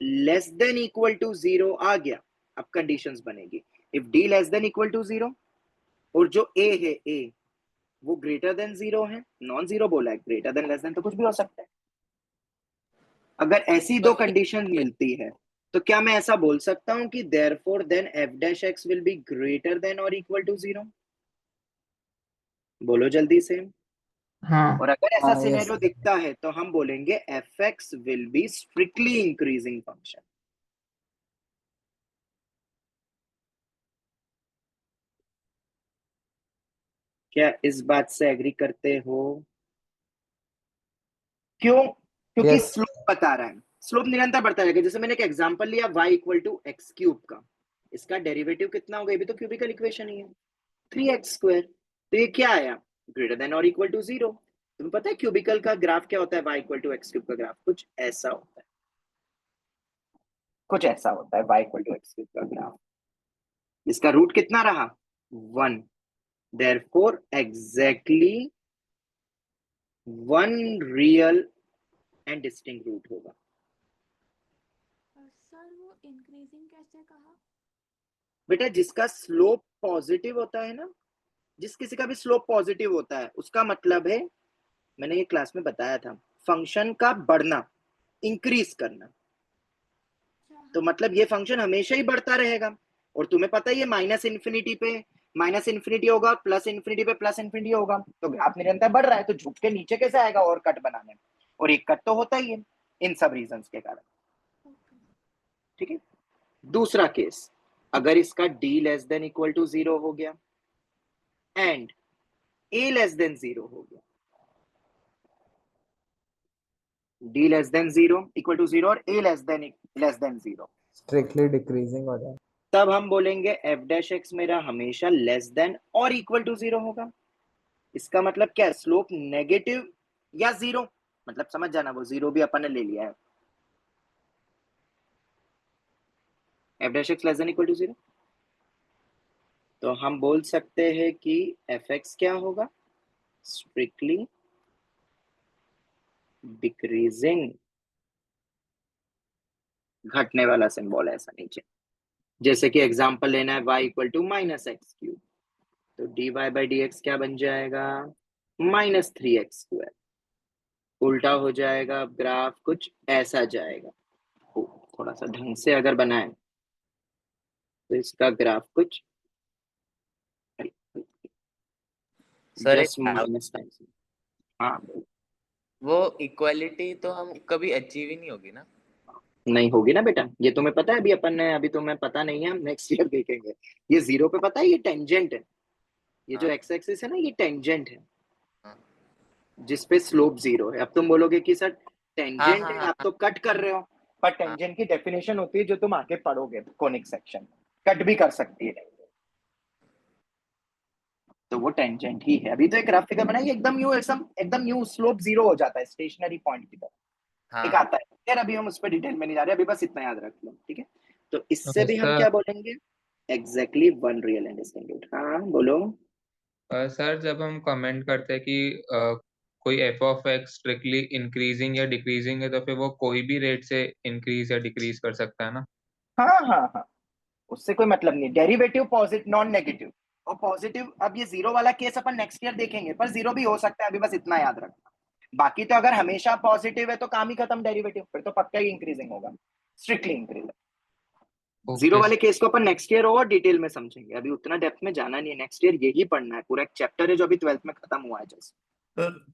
less than equal to 0 आ गया, अब कंडीशंस बनेगी, if d less than equal to 0 और जो a है a वो ग्रेटर देन 0 है, नॉन जीरो बोला है, ग्रेटर देन लेस देन तो कुछ भी हो सकता है। अगर ऐसी दो कंडीशन मिलती है तो क्या मैं ऐसा बोल सकता हूं कि therefore then F dash x will be greater than और इक्वल टू 0? बोलो जल्दी से। हाँ और अगर ऐसा हाँ, yes, सिनेरियो sir. दिखता है तो हम बोलेंगे F x will B strictly increasing function. क्या इस बात से एग्री करते हो? क्यों? क्योंकि Yes. स्लोप बता रहा है, स्लोप निरंतर बढ़ता रहेगा। जैसे मैंने एक एग्जांपल लिया y equal to x cube का, इसका डेरिवेटिव कितना होगा? ये भी तो क्यूबिकल इक्वेशन ही है, 3x स्क्वायर। तो ये क्या आया? ग्रेटर देन और इक्वल टू 0। तुम्हें पता है क्यूबिकल का ग्राफ क्या होता है? y equal to x cube का ग्राफ कुछ ऐसा होता है, कुछ ऐसा होता है y equal to x cube का ग्राफ। इसका रूट कितना रहा? 1। Therefore exactly 1 real and distinct root होगा। सर वो इंक्रीजिंग कैसे कहा? बेटा जिसका स्लोप पॉजिटिव होता है ना, जिस किसी का भी स्लोप पॉजिटिव होता है, उसका मतलब है, मैंने ये क्लास में बताया था, फंक्शन का बढ़ना, इंक्रीज करना। तो मतलब ये फंक्शन हमेशा ही बढ़ता रहेगा। और तुम्हें पता है ये माइनस इन्फिनिटी पे माइनस इन्फिनिटी होगा, प्लस इन्फिनिटी पे प्लस इन्फिनिटी होगा, तो ग्राफ निरंतर बढ़ रहा है, तो झुक के नीचे कैसे आएगा और कट बनाने में? और एक कट तो होता ही है इन सब रीजंस के कारण। ठीक है। दूसरा केस, अगर इसका d less than equal to 0 हो गया एंड a लेस देन 0 हो गया, d less than 0 equal to 0 और a less than 0, Strictly decreasing हो जाए. तब हम बोलेंगे f डैश x मेरा हमेशा लेस देन और इक्वल टू 0 होगा। इसका मतलब क्या है? स्लोप नेगेटिव या 0, मतलब समझ जाना, वो 0 भी अपन ने ले लिया है। f dash x less than equal to 0, तो हम बोल सकते हैं कि fx क्या होगा? स्ट्रिक्टली डिक्रीजिंग, घटने वाला सिंबल है ऐसा नीचे। जैसे कि एग्जांपल लेना है y equal to minus x cube, तो dy बाई डी एक्स क्या बन जाएगा? Minus 3x square. उल्टा हो जाएगा, अब ग्राफ कुछ ऐसा जाएगा। थोड़ा सा ढंग से अगर बनाए तो इसका ग्राफ कुछ सर जस्ट माइनस टाइम्स। हाँ वो इक्वालिटी तो हम कभी अचीव ही नहीं होगी ना? नहीं होगी ना बेटा, ये तुम्हें पता है। अभी अपन ने, अभी तुम्हें पता नहीं है, हम नेक्स्ट ईयर देखेंगे। ये 0 पे पता है ये टेंजेंट है, ये जो हाँ। एक्स एक्सिस है ना, ये टेंजेंट है हाँ। जिस पे स्लोप 0 है। अब तुम बोलोगे कि सर टेंजेंट हाँ, है, हाँ, आप तो कट कर रहे हो, पर टेंजेंट की डेफिनेशन होती है जो तुम आगे पढ़ोगे कोनिक सेक्शन, कट भी कर सकती है, तो वो टेंजेंट ही है। अभी तो एक रफ फिगर बनाई, एकदम न्यू स्लोप 0 हो जाता है स्टेशनरी पॉइंट की तरफ, एक हाँ। आता है। यार अभी हम उस पर डिटेल में नहीं जा रहे, अभी बस इतना याद रख लो, ठीक है? तो इससे भी हम सर क्या बोलेंगे? Exactly 1 real and distinct root. हाँ बोलो। सर जब हम कमेंट करते हैं कि कोई F of x strictly increasing या डिक्रीजिंग है, तो फिर वो कोई भी रेट से इंक्रीज या डिक्रीज कर सकता है ना? हाँ हाँ हाँ, उससे कोई मतलब नहीं। डेरिवेटिव पॉजिटिव नॉन नेगेटिव और पॉजिटिव, अब ये 0 वाला केस अपन नेक्स्ट ईयर देखेंगे, पर 0 भी हो सकता है, अभी बस इतना याद रखना। बाकी तो अगर हमेशा पॉजिटिव है तो काम ही खत्म डेरिवेटिव, फिर तो पक्का ही इंक्रीजिंग होगा, स्ट्रिक्टली इंक्रीजिंग। 0 वाले केस को अपन नेक्स्ट ईयर और डिटेल में समझेंगे, अभी उतना डेप्थ में जाना नहीं है। नेक्स्ट ईयर यही पढ़ना है, पूरा एक चैप्टर है जो अभी 12th में खत्म हुआ है जस्ट। सर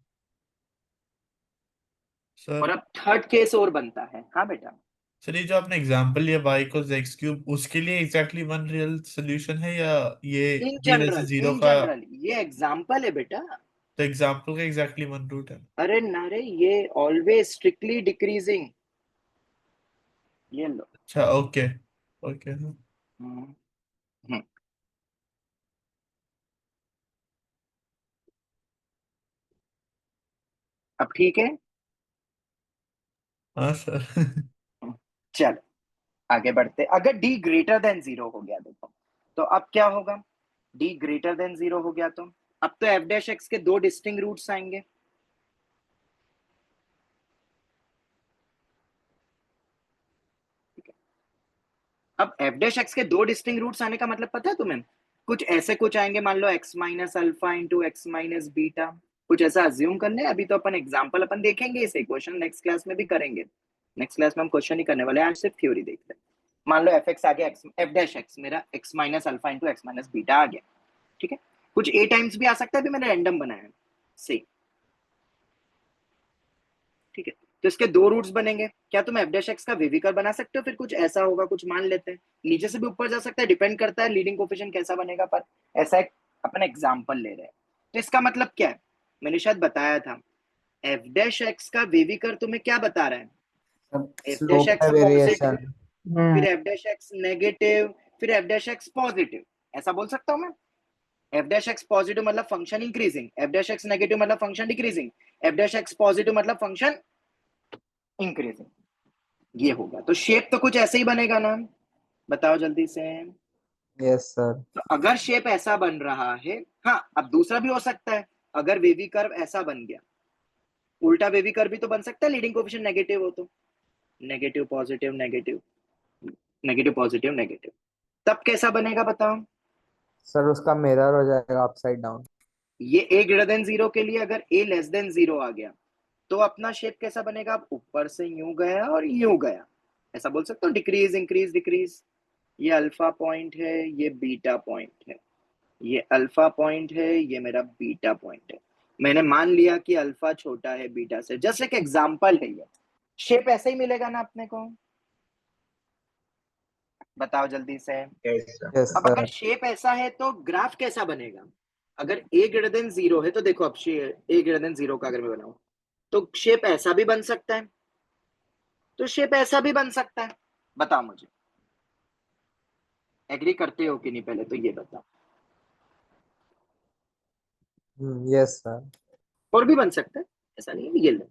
सर और अब थर्ड केस और बनता है। हाँ बेटा, सर ये जो आपने एग्जांपल लिया y इक्वल्स एक्स क्यूब, उसके लिए एग्जैक्टली 1 रियल सोल्यूशन है, या ये इन d वैसे जनरल 0 का? ये एग्जाम्पल है बेटा। तो एग्जांपल का एग्जैक्टली 1 रूट है। अरे नारे, ये ऑलवेज स्ट्रिक्टली डिक्रीजिंग, ये लो। अच्छा ओके ओके। हम्म, हम्म। अब ठीक है, हाँ सर। चल आगे बढ़ते। अगर d ग्रेटर देन 0 हो गया देखो, तो अब क्या होगा? d ग्रेटर देन 0 हो गया तो अब तो f डैश x के दो डिस्टिंक्ट रूट्स आएंगे। अब f डैश x के दो डिस्टिंक्ट रूट्स आने का मतलब पता है तुम्हें? कुछ ऐसे कुछ आएंगे, मान लो x minus alpha into x minus beta, कुछ ऐसा अज्यूम करने। अभी तो अपन एग्जाम्पल अपन देखेंगे, इसे क्वेश्चन नेक्स्ट क्लास में भी करेंगे, नेक्स्ट क्लास में हम क्वेश्चन ही करने वाले हैं, आज सिर्फ थ्योरी देखते हैं। मान लो एफ एक्स आ गया, एफ डैश एक्स मेरा X minus alpha into x minus beta आ गया, ठीक है। कुछ ए टाइम्स भी आ सकता है, अभी मैंने रैंडम बनाया है, सही, ठीक है। तो इसके दो रूट्स बनेंगे। क्या तुम एफ डैश एक्स का विविकर बना सकते हो? फिर कुछ ऐसा होगा, कुछ मान लेते हैं, नीचे से भी ऊपर जा सकता है, डिपेंड करता है लीडिंग कोफिशिएंट कैसा बनेगा, पर ऐसा एक अपन एग्जांपल ले रहे हैं। तो इसका मतलब क्या है, मैंने शायद बताया था, एफ डैश एक्स का विविकर तुम्हें क्या बता रहा है, एफ डैश स्लोप एक्स में पॉजिटिव, वेरिएशन। फिर एफ डैश एक्स नेगेटिव, फिर एफ डैश एक्स पॉजिटिव, ऐसा बोल सकता हूं मैं। एफ डैश एक्स पॉजिटिव मतलब function increasing, F dash X negative मतलब function decreasing, F dash X positive मतलब फंक्शन इंक्रीजिंग, ये होगा। तो शेप तो कुछ ऐसे ही बनेगा ना, बताओ जल्दी से। Yes sir. तो अगर शेप ऐसा बन रहा है, हाँ अब दूसरा भी हो सकता है, अगर वेवी कर्व ऐसा बन गया, उल्टा वेवी कर्व भी तो बन सकता है, लीडिंग कोएफिशिएंट नेगेटिव हो तो, negative positive negative, negative positive negative, तब कैसा बनेगा बताओ। सर उसका मिरर हो जाएगा अपसाइड डाउन। ये a ग्रेटर देन 0 के लिए अगर a लेस देन 0 आ गया तो अपना शेप कैसा बनेगा, अब ऊपर से यूं गया और यूं गया, ऐसा बोल सकते हो, डिक्रीज इंक्रीज डिक्रीज। ये अल्फा पॉइंट है, ये बीटा पॉइंट है, ये अल्फा पॉइंट है, ये मेरा बीटा पॉइंट है। मैंने मान लिया कि अल्फा छोटा है बीटा से, जस्ट एक एग्जांपल है ये। शेप ऐसे ही मिलेगा ना अपने को, बताओ जल्दी से। यस अब अगर सर। शेप ऐसा है तो ग्राफ कैसा बनेगा, अगर a ग्रेटर देन 0 है तो देखो, अब a ग्रेटर देन 0 का अगर मैं बनाऊं तो शेप ऐसा भी बन सकता है, तो शेप ऐसा भी बन सकता है, बताओ मुझे, एग्री करते हो कि नहीं, पहले तो ये बताओ। Yes sir. और भी बन सकता है, ऐसा नहीं है, ये लो।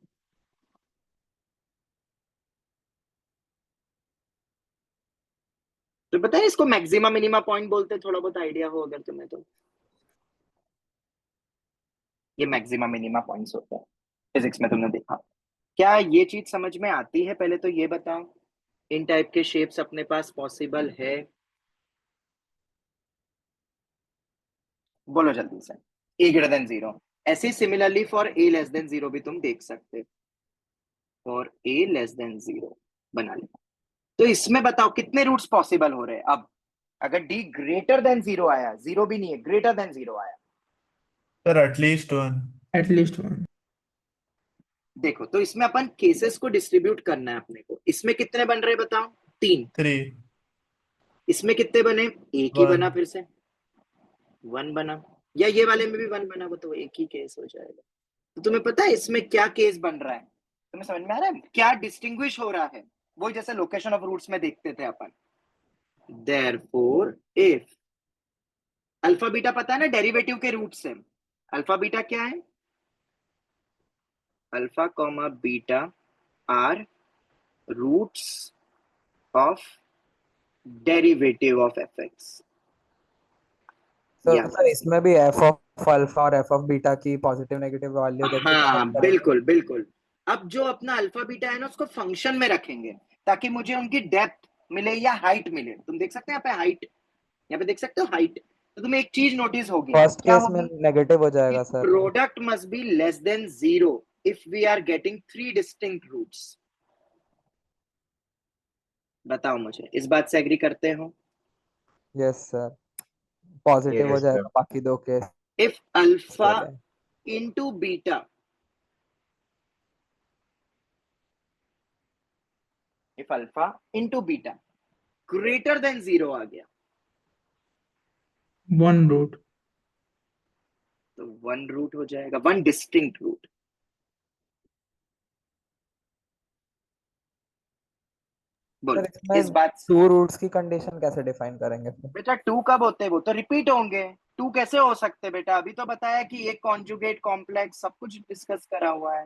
तो पता है इसको मैक्सिमा मिनिमा पॉइंट बोलते हैं, थोड़ा बहुत आइडिया हो अगर तुम्हें तो। ये मैक्सिमा मिनिमा पॉइंट्स होते हैं, फिजिक्स में तुमने देखा। क्या ये चीज समझ में आती है, पहले तो ये बताओ, इन टाइप के शेप्स अपने पास पॉसिबल है, बोलो जल्दी से। a ग्रेटर देन 0, ऐसे similarly for a less than 0 भी तुम देख सकते, फॉर a लेस देन 0 बना लिया। तो इसमें बताओ कितने रूट्स पॉसिबल हो रहे हैं। अब अगर d ग्रेटर देन 0 आया, 0 भी नहीं है, ग्रेटर देन 0 आया, sir at least one. At least one. देखो तो इसमें अपन केसेस को डिस्ट्रीब्यूट करना है अपने को। इसमें कितने बन रहे बताओ, 3। 3। इसमें कितने बने, एक ही 1। बना, फिर से 1 बना, या ये वाले में भी 1 बना, वो तो एक ही केस हो जाएगा। तो तुम्हें पता है इसमें क्या केस बन रहा है, तुम्हें समझ में आ रहा है क्या डिस्टिंग्विश हो रहा है, वो जैसे लोकेशन ऑफ रूट्स में देखते थे अपन। देयरफॉर इफ अल्फा बीटा पता है ना डेरिवेटिव के रूट से, अल्फा बीटा क्या है, alpha comma beta are roots of derivative of F x. Sir इसमें भी एफ ऑफ अल्फा और एफ ऑफ बीटा की पॉजिटिव नेगेटिव वैल्यू देख के हाँ decide करेंगे। बिल्कुल बिल्कुल। अब जो अपना अल्फा बीटा है ना उसको फंक्शन में रखेंगे ताकि मुझे उनकी डेप्थ मिले या हाइट मिले। तुम देख सकते हैं यहाँ पे हाइट, यहाँ पे देख सकते हो हाइट। तो तुम्हें एक चीज नोटिस होगी, फर्स्ट क्या केस में होगी, नेगेटिव हो जाएगा sir. Product must be less than 0 if we are getting 3 distinct roots. बताओ मुझे, इस बात से एग्री करते हो? यस सर, पॉजिटिव हो Yes, जाएगा sir. बाकी दो केस इफ अल्फा के लिए। Into beta, if alpha into beta greater than 0 आ गया वन रूट। तो 1 रूट हो जाएगा, 1 डिस्टिंक्ट रूट। बोलो सर इसमें इस बात से। 2 रूट्स की कंडीशन कैसे डिफाइन करेंगे फिर? बेटा 2 कब होते हैं, वो तो रिपीट होंगे। 2 कैसे हो सकते बेटा, अभी तो बताया कि एक कॉन्जुगेट कॉम्प्लेक्स, सब कुछ डिस्कस करा हुआ है।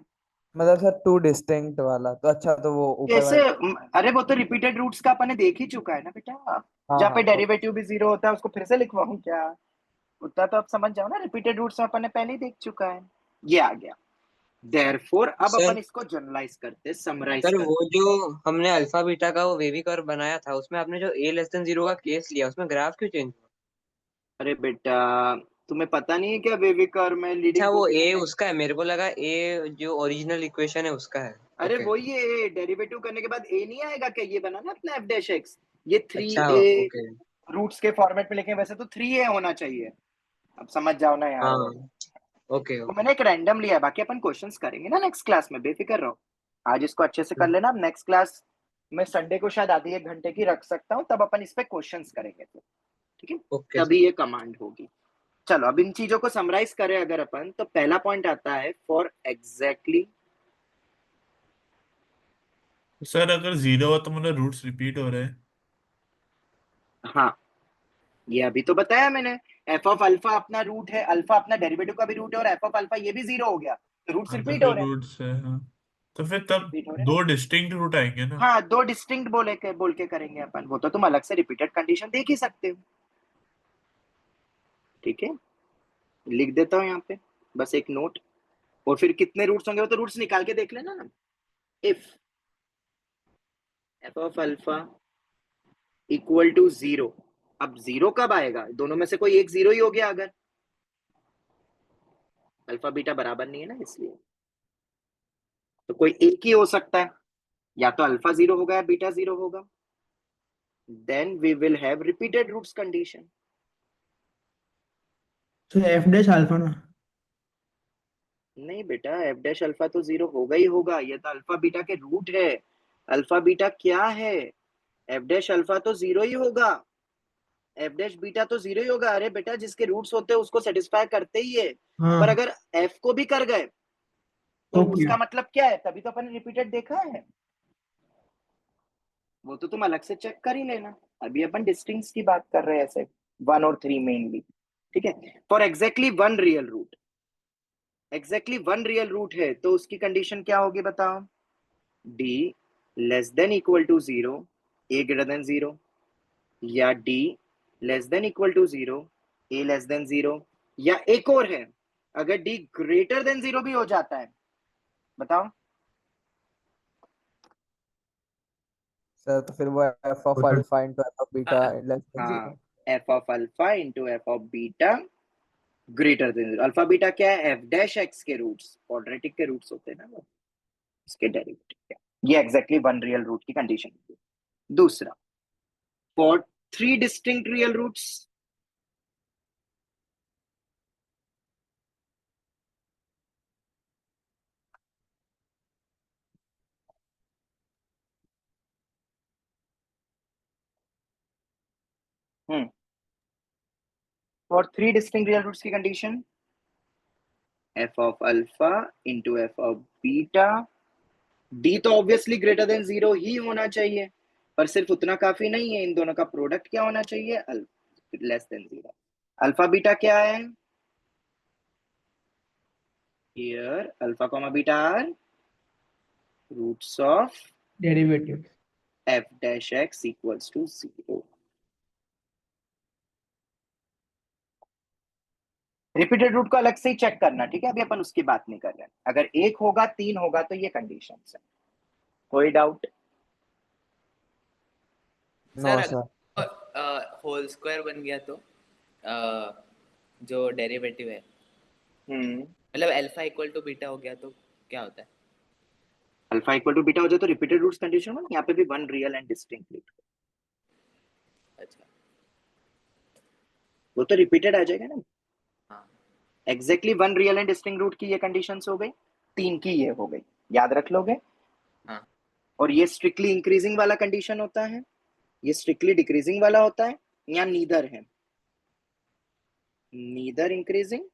मतलब सर 2 डिस्टिंक्ट वाला तो अच्छा, तो वो ऊपर कैसे, वाला। अरे वो तो रिपीटेड रूट्स का अपन ने देख ही चुका है ना बेटा, हाँ जहाँ पे हाँ तो डेरिवेटिव भी 0 होता है, उसको फिर से लिखवाऊं क्या, उतना तो आप समझ जाओ ना, रिपीटेड रूट्स में अपन ने पहले ही देख चुका है। ये आ गया। देयरफॉर अब सर अपन इसको जनरलाइज करते, समराइज सर करते। वो जो हमने अल्फा बीटा का वो वेवी कर्व बनाया था उसमें आपने जो a लेस देन 0 का केस लिया उसमें ग्राफ क्यों चेंज हुआ? अरे बेटा तुम्हें पता नहीं है क्या, वेवी कर्व में लीडिंग अच्छा वो a कोएफिशिएंट उसका है, मेरे को लगा a जो ओरिजिनल इक्वेशन है उसका है। अरे ओके वही है, डेरिवेटिव करने के बाद ए नहीं आएगा क्या? ये बना ना अपना एफ डैश एक्स, ये थ्री अच्छा ए ओके रूट्स के फॉर्मेट में लिखे, वैसे तो थ्री ए होना चाहिए। अब समझ जाओ ना यार। हाँ ओके तो ओके मैंने एक रैंडम लिया है, बाकी अपन क्वेश्चंस करेंगे ना नेक्स्ट क्लास में, बेफिक्र रहो। आज इसको अच्छे से कर लेना, अब नेक्स्ट क्लास में संडे को शायद आधी एक घंटे की रख सकता हूँ, तब अपन इस पे क्वेश्चंस करेंगे तो, ठीक है? ओके तभी ये कमांड होगी। चलो अब इन चीजों को समराइज करें अगर अपन, तो पहला पॉइंट आता है फॉर एग्जैक्टली। सर अगर 0 हो तो मतलब रूट्स रिपीट हो रहे हैं। हाँ, ये अभी तो बताया मैंने, एफ ऑफ अल्फा अपना रूट है, अल्फा अपना डेरिवेटिव का भी रूट है, और एफ ऑफ अल्फा ये भी 0 हो गया, तो रूट्स हाँ तो रिपीट हो फिर रहे हैं। रूट्स है, हाँ तो फिर तब रिपीट हो रहे हैं दो ना? डिस्टिंक्ट रूट आएंगे ना। हाँ, दो डिस्टिंक्ट बोल के करेंगे अपन, वो तो तुम अलग से रिपीटेड कंडीशन देख ही सकते हो, ठीक है? लिख देता हूँ यहाँ पे बस एक नोट, और फिर कितने रूट्स होंगे वो तो रूट्स निकाल के देख लेना ना। If F of alpha equal to 0, अब 0 कब आएगा? दोनों में से कोई एक 0 ही हो गया, अगर अल्फा बीटा बराबर नहीं है ना, इसलिए तो कोई एक ही हो सकता है, या तो अल्फा 0 होगा या बीटा 0 होगा। Then we will have repeated roots condition. तो एफ डैश अल्फा ना। नहीं बेटा, एफ डैश अल्फा तो 0 होगा ही होगा, ये तो अल्फा बीटा के रूट है। अल्फा बीटा क्या है? एफ डैश अल्फा तो 0 ही होगा, एफ डैश बीटा तो 0 ही होगा। अरे बेटा, जिसके रूट्स होते हैं उसको सेटिस्फाई करते ही है, हाँ पर अगर एफ को भी कर गए तो ओके। उसका मतलब क्या है? तभी तो अपन ने रिपीटेड देखा है, वो तो तुम अलग से चेक कर ही लेना। अभी अपन डिस्टिंक्ट्स की बात कर रहे हैं, ऐसे 1 और 3 मेनली, ठीक है? For exactly one real root, exactly one real root है तो उसकी कंडीशन क्या होगी बताओ? D less than equal to 0, a greater than 0, या D less than equal to 0, a less than 0, या एक और है, अगर डी ग्रेटर देन 0 भी हो जाता है, बताओ? सर तो फिर वो एफ ऑफ वो तो alpha into F of beta less than हाँ, 0। F of alpha into F of beta greater than 0। Alpha beta क्या है? एफ डैश एक्स के रूट्स, क्वाड्रेटिक के रूट्स होते हैं ना वो, इसके डेरिवेटिव। ये एग्जैक्टली वन रियल रूट की कंडीशन। दूसरा, for three distinct real roots, for three distinct real roots की condition, F of alpha into F of beta, D तो ऑब्वियसली ग्रेटर देन 0 ही होना चाहिए, पर सिर्फ उतना काफी नहीं है, इन दोनों का प्रोडक्ट क्या होना चाहिए? Less than 0। अल्फा बीटा क्या है? Here alpha comma beta are roots of derivative. F dash x equals to 0। Repeated root को अलग से ही चेक करना, ठीक है? अभी अपन उसकी बात नहीं कर रहे हैं। अगर एक होगा, 3 होगा, तो ये कंडीशन है। कोई doubt? No sir sir. Whole square बन गया तो जो डेरिवेटिव है, मतलब अल्फा इक्वल टू बीटा हो गया तो क्या होता है? अल्फा इक्वल टू बीटा हो जाए तो रिपीटेड रूट्स कंडीशन में यहाँ पे भी one real and distinct root, अच्छा वो तो रिपीटेड आ जाएगा ना। हाँ exactly one real and distinct root की ये कंडीशंस हो गई, 3 की ये हो गई, याद रख लोगे? हाँ और ये स्ट्रिक्टली इंक्रीजिंग वाला कंडीशन होता है, ये स्ट्रिक्टली डिक्रीजिंग वाला होता है, या नीदर है? नीदर इंक्रीजिंग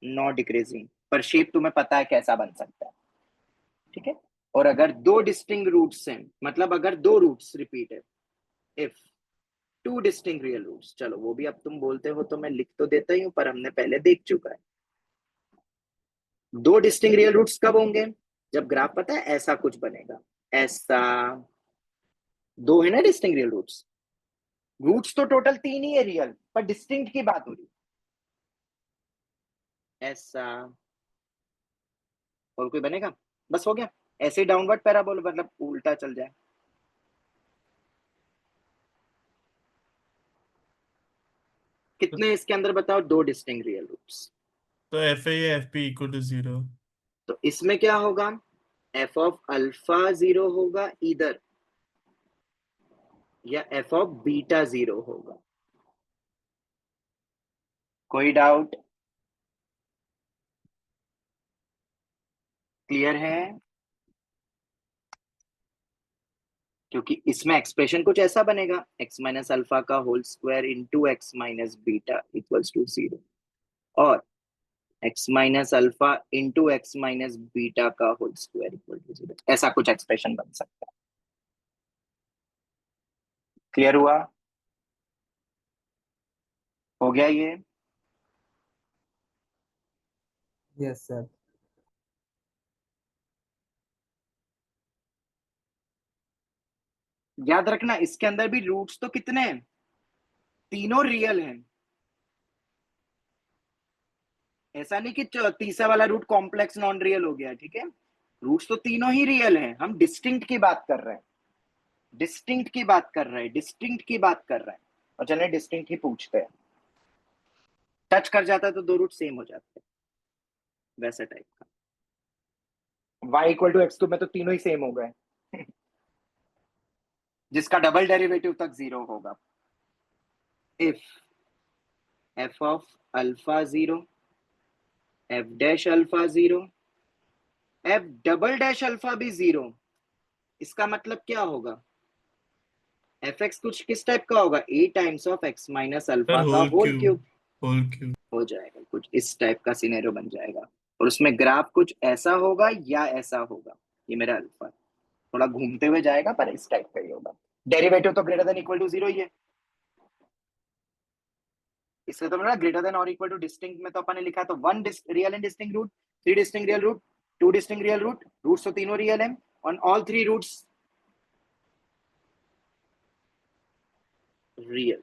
नॉट डिक्रीजिंग, पर शेप तुम्हें पता है कैसा बन सकता है, ठीक है? और अगर दो डिस्टिंक्ट रूट्स हैं, मतलब अगर दो रूट्स रिपीट है, if two distinct real roots, चलो वो भी अब तुम बोलते हो तो मैं लिख तो देता ही हूं, पर हमने पहले देख चुका है। दो डिस्टिंक्ट रियल रूट्स कब होंगे? जब ग्राफ पता है ऐसा कुछ बनेगा, ऐसा। दो है ना डिस्टिंक्ट रियल रूट्स, रूट्स तो टोटल 3 ही है रियल, पर डिस्टिंक्ट की बात हो रही, ऐसा। और कोई बनेगा? बस हो गया। ऐसे डाउनवर्ड पैराबोला, मतलब उल्टा चल जाए। कितने इसके अंदर बताओ? दो डिस्टिंक्ट रियल रूट्स। तो एफ ए या एफ पी इक्वल टू 0। तो इसमें क्या होगा? एफ ऑफ अल्फा 0 होगा इधर, या एफ ऑफ बीटा 0 होगा? कोई डाउट? क्लियर है? क्योंकि इसमें एक्सप्रेशन कुछ ऐसा बनेगा, x माइनस अल्फा का whole square into x minus beta equals to 0, और x minus alpha into x minus beta का होल स्क्वायर इक्वल टू 0, ऐसा कुछ एक्सप्रेशन बन सकता है। क्लियर हुआ? हो गया ये? Yes sir. याद रखना इसके अंदर भी रूट्स तो कितने हैं? तीनों रियल हैं। ऐसा नहीं कि तीसरा वाला रूट कॉम्प्लेक्स नॉन रियल हो गया, ठीक है? रूट्स तो तीनों ही रियल हैं। हम डिस्टिंक्ट की बात कर रहे हैं, डिस्टिंक्ट की बात कर रहे हैं, डिस्टिंक्ट की बात कर रहे हैं। और चलिए डिस्टिंक्ट ही पूछते हैं। टच कर जाता है तो दो रूट सेम हो जाते हैं, वैसे टाइप का। y इक्वल टू एक्स में तो तीनों ही सेम हो गए जिसका डबल डेरिवेटिव तक 0 होगा। If f of alpha 0, f dash alpha 0, f double dash alpha भी 0, इसका मतलब क्या होगा? fx कुछ किस टाइप का होगा? a times of x minus alpha का होल क्यूब हो जाएगा। कुछ इस टाइप का सिनेरियो बन जाएगा, और उसमें ग्राफ कुछ ऐसा होगा या ऐसा होगा। ये मेरा अल्फा थोड़ा घूमते हुए जाएगा, पर इस टाइप का ही होगा। डेरिवेटिव तो ग्रेटर देन इक्वल टू 0 ही है। इसका तो मतलब ग्रेटर देन और इक्वल टू डिस्टिंक्ट में तो अपन ने लिखा तो 1 real and distinct root, 3 distinct real root, 2 distinct real root. Roots तो तीनों रियल हैं, on all 3 roots real.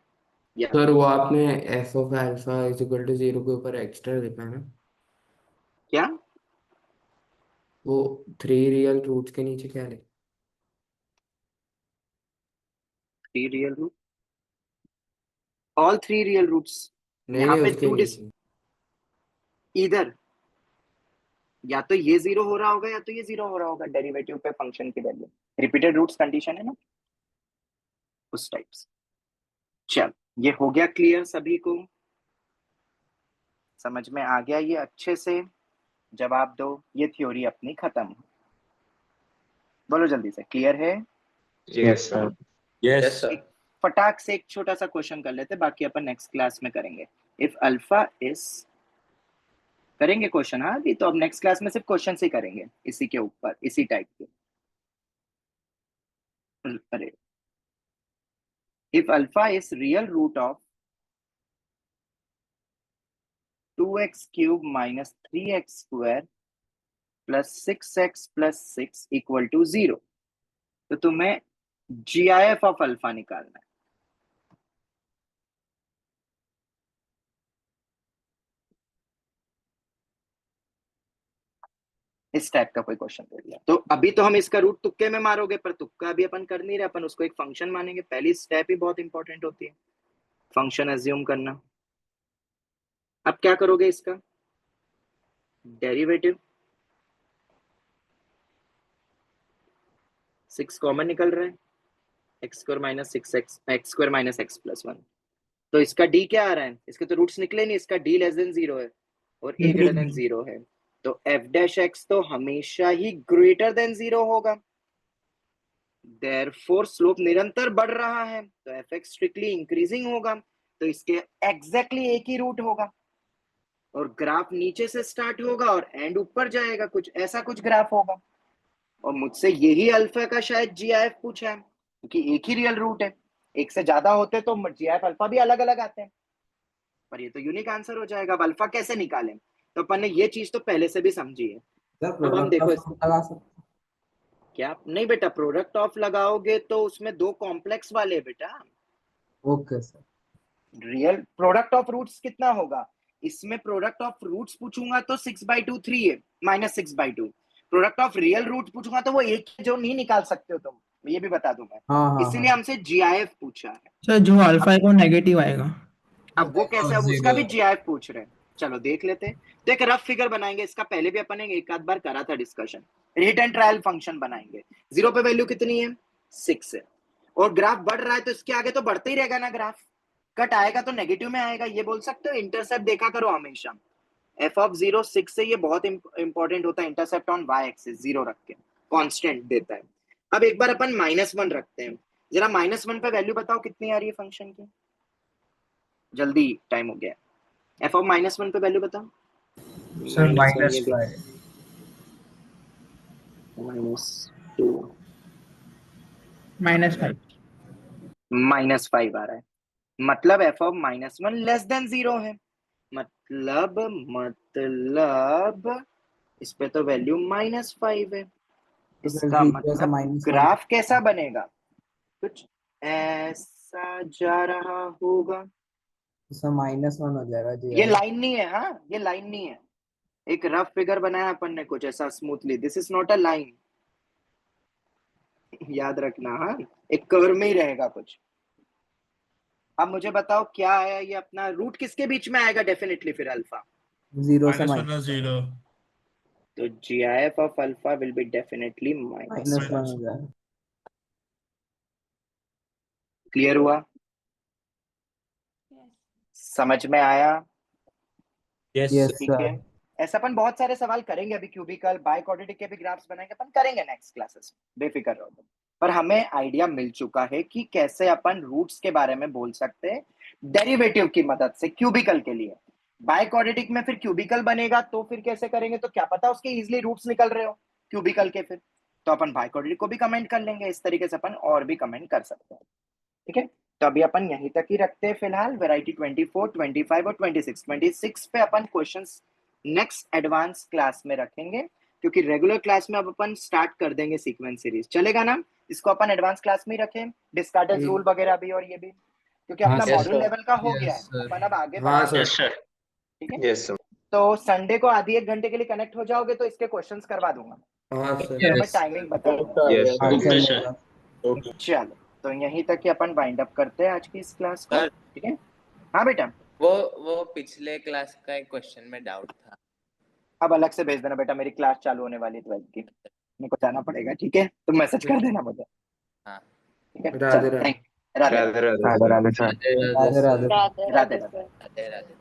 Sir वो आपने F of alpha is equal to 0 के ऊपर एक्स्ट्रा लिखा है ना? क्या? वो 3 रियल रूट्स के नीचे क्या लिखा? 3 real root, all 3 real roots. नहीं यहाँ नहीं, पे उसके 2 नीचे। इधर या तो ये 0 हो रहा होगा या तो ये 0 हो रहा होगा, डेरिवेटिव पे फंक्शन की वैल्यू। रिपीटेड रूट्स कंडीशन है ना, उस टाइप से। चल, ये हो गया क्लियर सभी को? समझ में आ गया ये अच्छे से? जवाब दो, ये थ्योरी अपनी खत्म। बोलो जल्दी से, क्लियर है? Yes sir. Yes sir. फटाक से एक छोटा सा क्वेश्चन कर लेते, बाकी अपन नेक्स्ट क्लास में करेंगे। इफ अल्फा इज, करेंगे क्वेश्चन, हाँ अभी तो अब नेक्स्ट क्लास में सिर्फ क्वेश्चन ही करेंगे इसी के ऊपर, इसी टाइप के। अरे, if alpha is real root of 2x cube minus 3x square plus 6x plus 6 equal to 0, तो तुम्हें GIF ऑफ अल्फा निकालना है। इस टाइप का कोई क्वेश्चन दे दिया तो अभी तो हम इसका रूट तुक्के में मारोगे, पर तुक्का अभी अपन कर नहीं रहे, अपन उसको एक फंक्शन मानेंगे। पहली स्टेप ही बहुत इंपॉर्टेंट होती है, फंक्शन एज्यूम करना। अब क्या करोगे? इसका डेरिवेटिव, 6 कॉमन निकल रहा है, x square minus 6x, x square minus x plus 1, तो इसका डी क्या आ रहा है? इसके तो रूट्स निकले नहीं, इसका डी लेस देन 0 है और ए ग्रेटर देन 0 है, तो एफ डैश एक्स तो हमेशा ही ग्रेटर देन 0 होगा। देयरफॉर स्लोप निरंतर बढ़ रहा है, तो एफ एक्स स्ट्रिक्टली इंक्रीजिंग होगा, तो इसके एग्जैक्टली एक ही रूट होगा, और ग्राफ नीचे से स्टार्ट होगा और एंड ऊपर जाएगा, कुछ ऐसा कुछ ग्राफ होगा। और मुझसे यही अल्फा का शायद GIF पूछा है, क्योंकि एक ही रियल रूट है। एक से ज्यादा होते तो GIF अल्फा भी अलग अलग आते हैं, पर ये तो यूनिक आंसर हो जाएगा। अब अल्फा कैसे निकालें? तो अपन ने ये चीज तो पहले से भी समझी है। अब हम देखो लगा सकते। क्या नहीं बेटा, प्रोडक्ट ऑफ लगाओगे तो उसमें 2 कॉम्प्लेक्स वाले बेटा। Okay sir. Real product of roots कितना होगा? इसमें प्रोडक्ट ऑफ रूट्स पूछूंगा तो 6/2 3 है, minus 6/2। Product of real root पूछूंगा तो वो एक है, जो नहीं निकाल सकते हो तुम, ये भी बता दूं मैं। हाँ इसीलिए हमसे GIF पूछा है। सर जो अल्फा है वो नेगेटिव आएगा। अब वो कैसे? अब उसका भी GIF पूछ रहे हैं। चलो देख लेते हैं। तो एक रफ फिगर बनाएंगे, इसका पहले भी अपन ने एक आध बार करा था discussion. Hit and trial function बनाएंगे। 0 पे वैल्यू कितनी है? 6 है, और ग्राफ बढ़ रहा है तो इसके आगे तो बढ़ते ही रहेगा ना ग्राफ। कट आएगा तो नेगेटिव में आएगा, ये बोल सकते हो। इंटरसेप्ट देखा करो हमेशा। एफ ऑफ 0 6 से ये बहुत इंपॉर्टेंट होता है। इंटरसेप्ट ऑन वाई एक्सिस 0 रख के कांस्टेंट देता है। अब एक बार अपन -1 रखते हैं। जरा -1 पे वैल्यू बताओ कितनी आ रही है फंक्शन की, जल्दी, टाइम हो गया। एफ ऑफ -1 पे वैल्यू बताओ। सर -1 ये -5 -2 -5 -5 आ रहा है। मतलब एफ ऑफ -1 लेस देन 0 है। मतलब इस पे तो वैल्यू -5 है। इसका मतलब ग्राफ कैसा बनेगा? कुछ ऐसा जा रहा होगा। -1 हो जाएगा जी। ये लाइन नहीं है, हाँ ये लाइन नहीं है। एक रफ फिगर बनाया अपन ने कुछ ऐसा smoothly. This is not a line, याद रखना। हाँ, एक कर्व में ही रहेगा कुछ। अब मुझे बताओ क्या है ये अपना रूट किसके बीच में आएगा डेफिनेटली फिर अल्फा? 0 से -1 और 0। तो GIF of alpha will be definitely -1 हो जाएगा। क्लियर हुआ? समझ में आया? यस ठीक है। ऐसा अपन बहुत सारे सवाल करेंगे अभी। क्यूबिकल बाय क्वाड्रेटिक के भी ग्राफ्स बनाएंगे अपन, करेंगे नेक्स्ट क्लासेस, बेफिक्र रहो तुम। पर हमें आइडिया मिल चुका है कि कैसे अपन रूट्स के बारे में बोल सकते हैं डेरिवेटिव की मदद से क्यूबिकल के लिए। बाय क्वाड्रेटिक में फिर क्यूबिकल बनेगा तो फिर कैसे करेंगे? तो क्या पता उसके इजिली रूट्स निकल रहे हो क्यूबिकल के, फिर तो अपन बाय क्वाड्रेटिक को भी कमेंट कर लेंगे। इस तरीके से अपन और भी कमेंट कर सकते हैं। ठीक है, तो अभी अपन यहीं तक ही रखते हैं फिलहाल। वैरायटी 24, 25 और 26 पे अपन क्वेश्चंस नेक्स्ट एडवांस क्लास में रखेंगे, क्योंकि रेगुलर क्लास में अब अपन स्टार्ट कर देंगे सीक्वेंस सीरीज। चलेगा ना? इसको अपन एडवांस क्लास में ही रखें, डिस्कार्टेड रूल वगैरह भी और ये भी, क्योंकि अपना मॉड्यूल लेवल का हो गया है। अपन अब आगे हाँ बढ़ाएंगे। सर। ठीक है, तो संडे को आधी एक घंटे के लिए कनेक्ट हो जाओगे तो इसके क्वेश्चंस करवा दूंगा। हाँ फिर सर। हमें टाइमिंग बता दूंगा। चलो, तो यहीं तक ही अपन वाइंड अप करते हैं आज की इस क्लास को। ठीक है, हाँ बेटा। वो पिछले क्लास का एक क्वेश्चन में डाउट था। अब अलग से भेज देना बेटा, मेरी क्लास चालू होने वाली है 12th की, मेरे को जाना पड़ेगा। ठीक है, तो मैसेज कर देना मुझे। हाँ, ठीक है, राधे चलो, राधे। Thank Radhe Radhe Radhe sir. राधे राधे। राधे राधे। राधे राधे।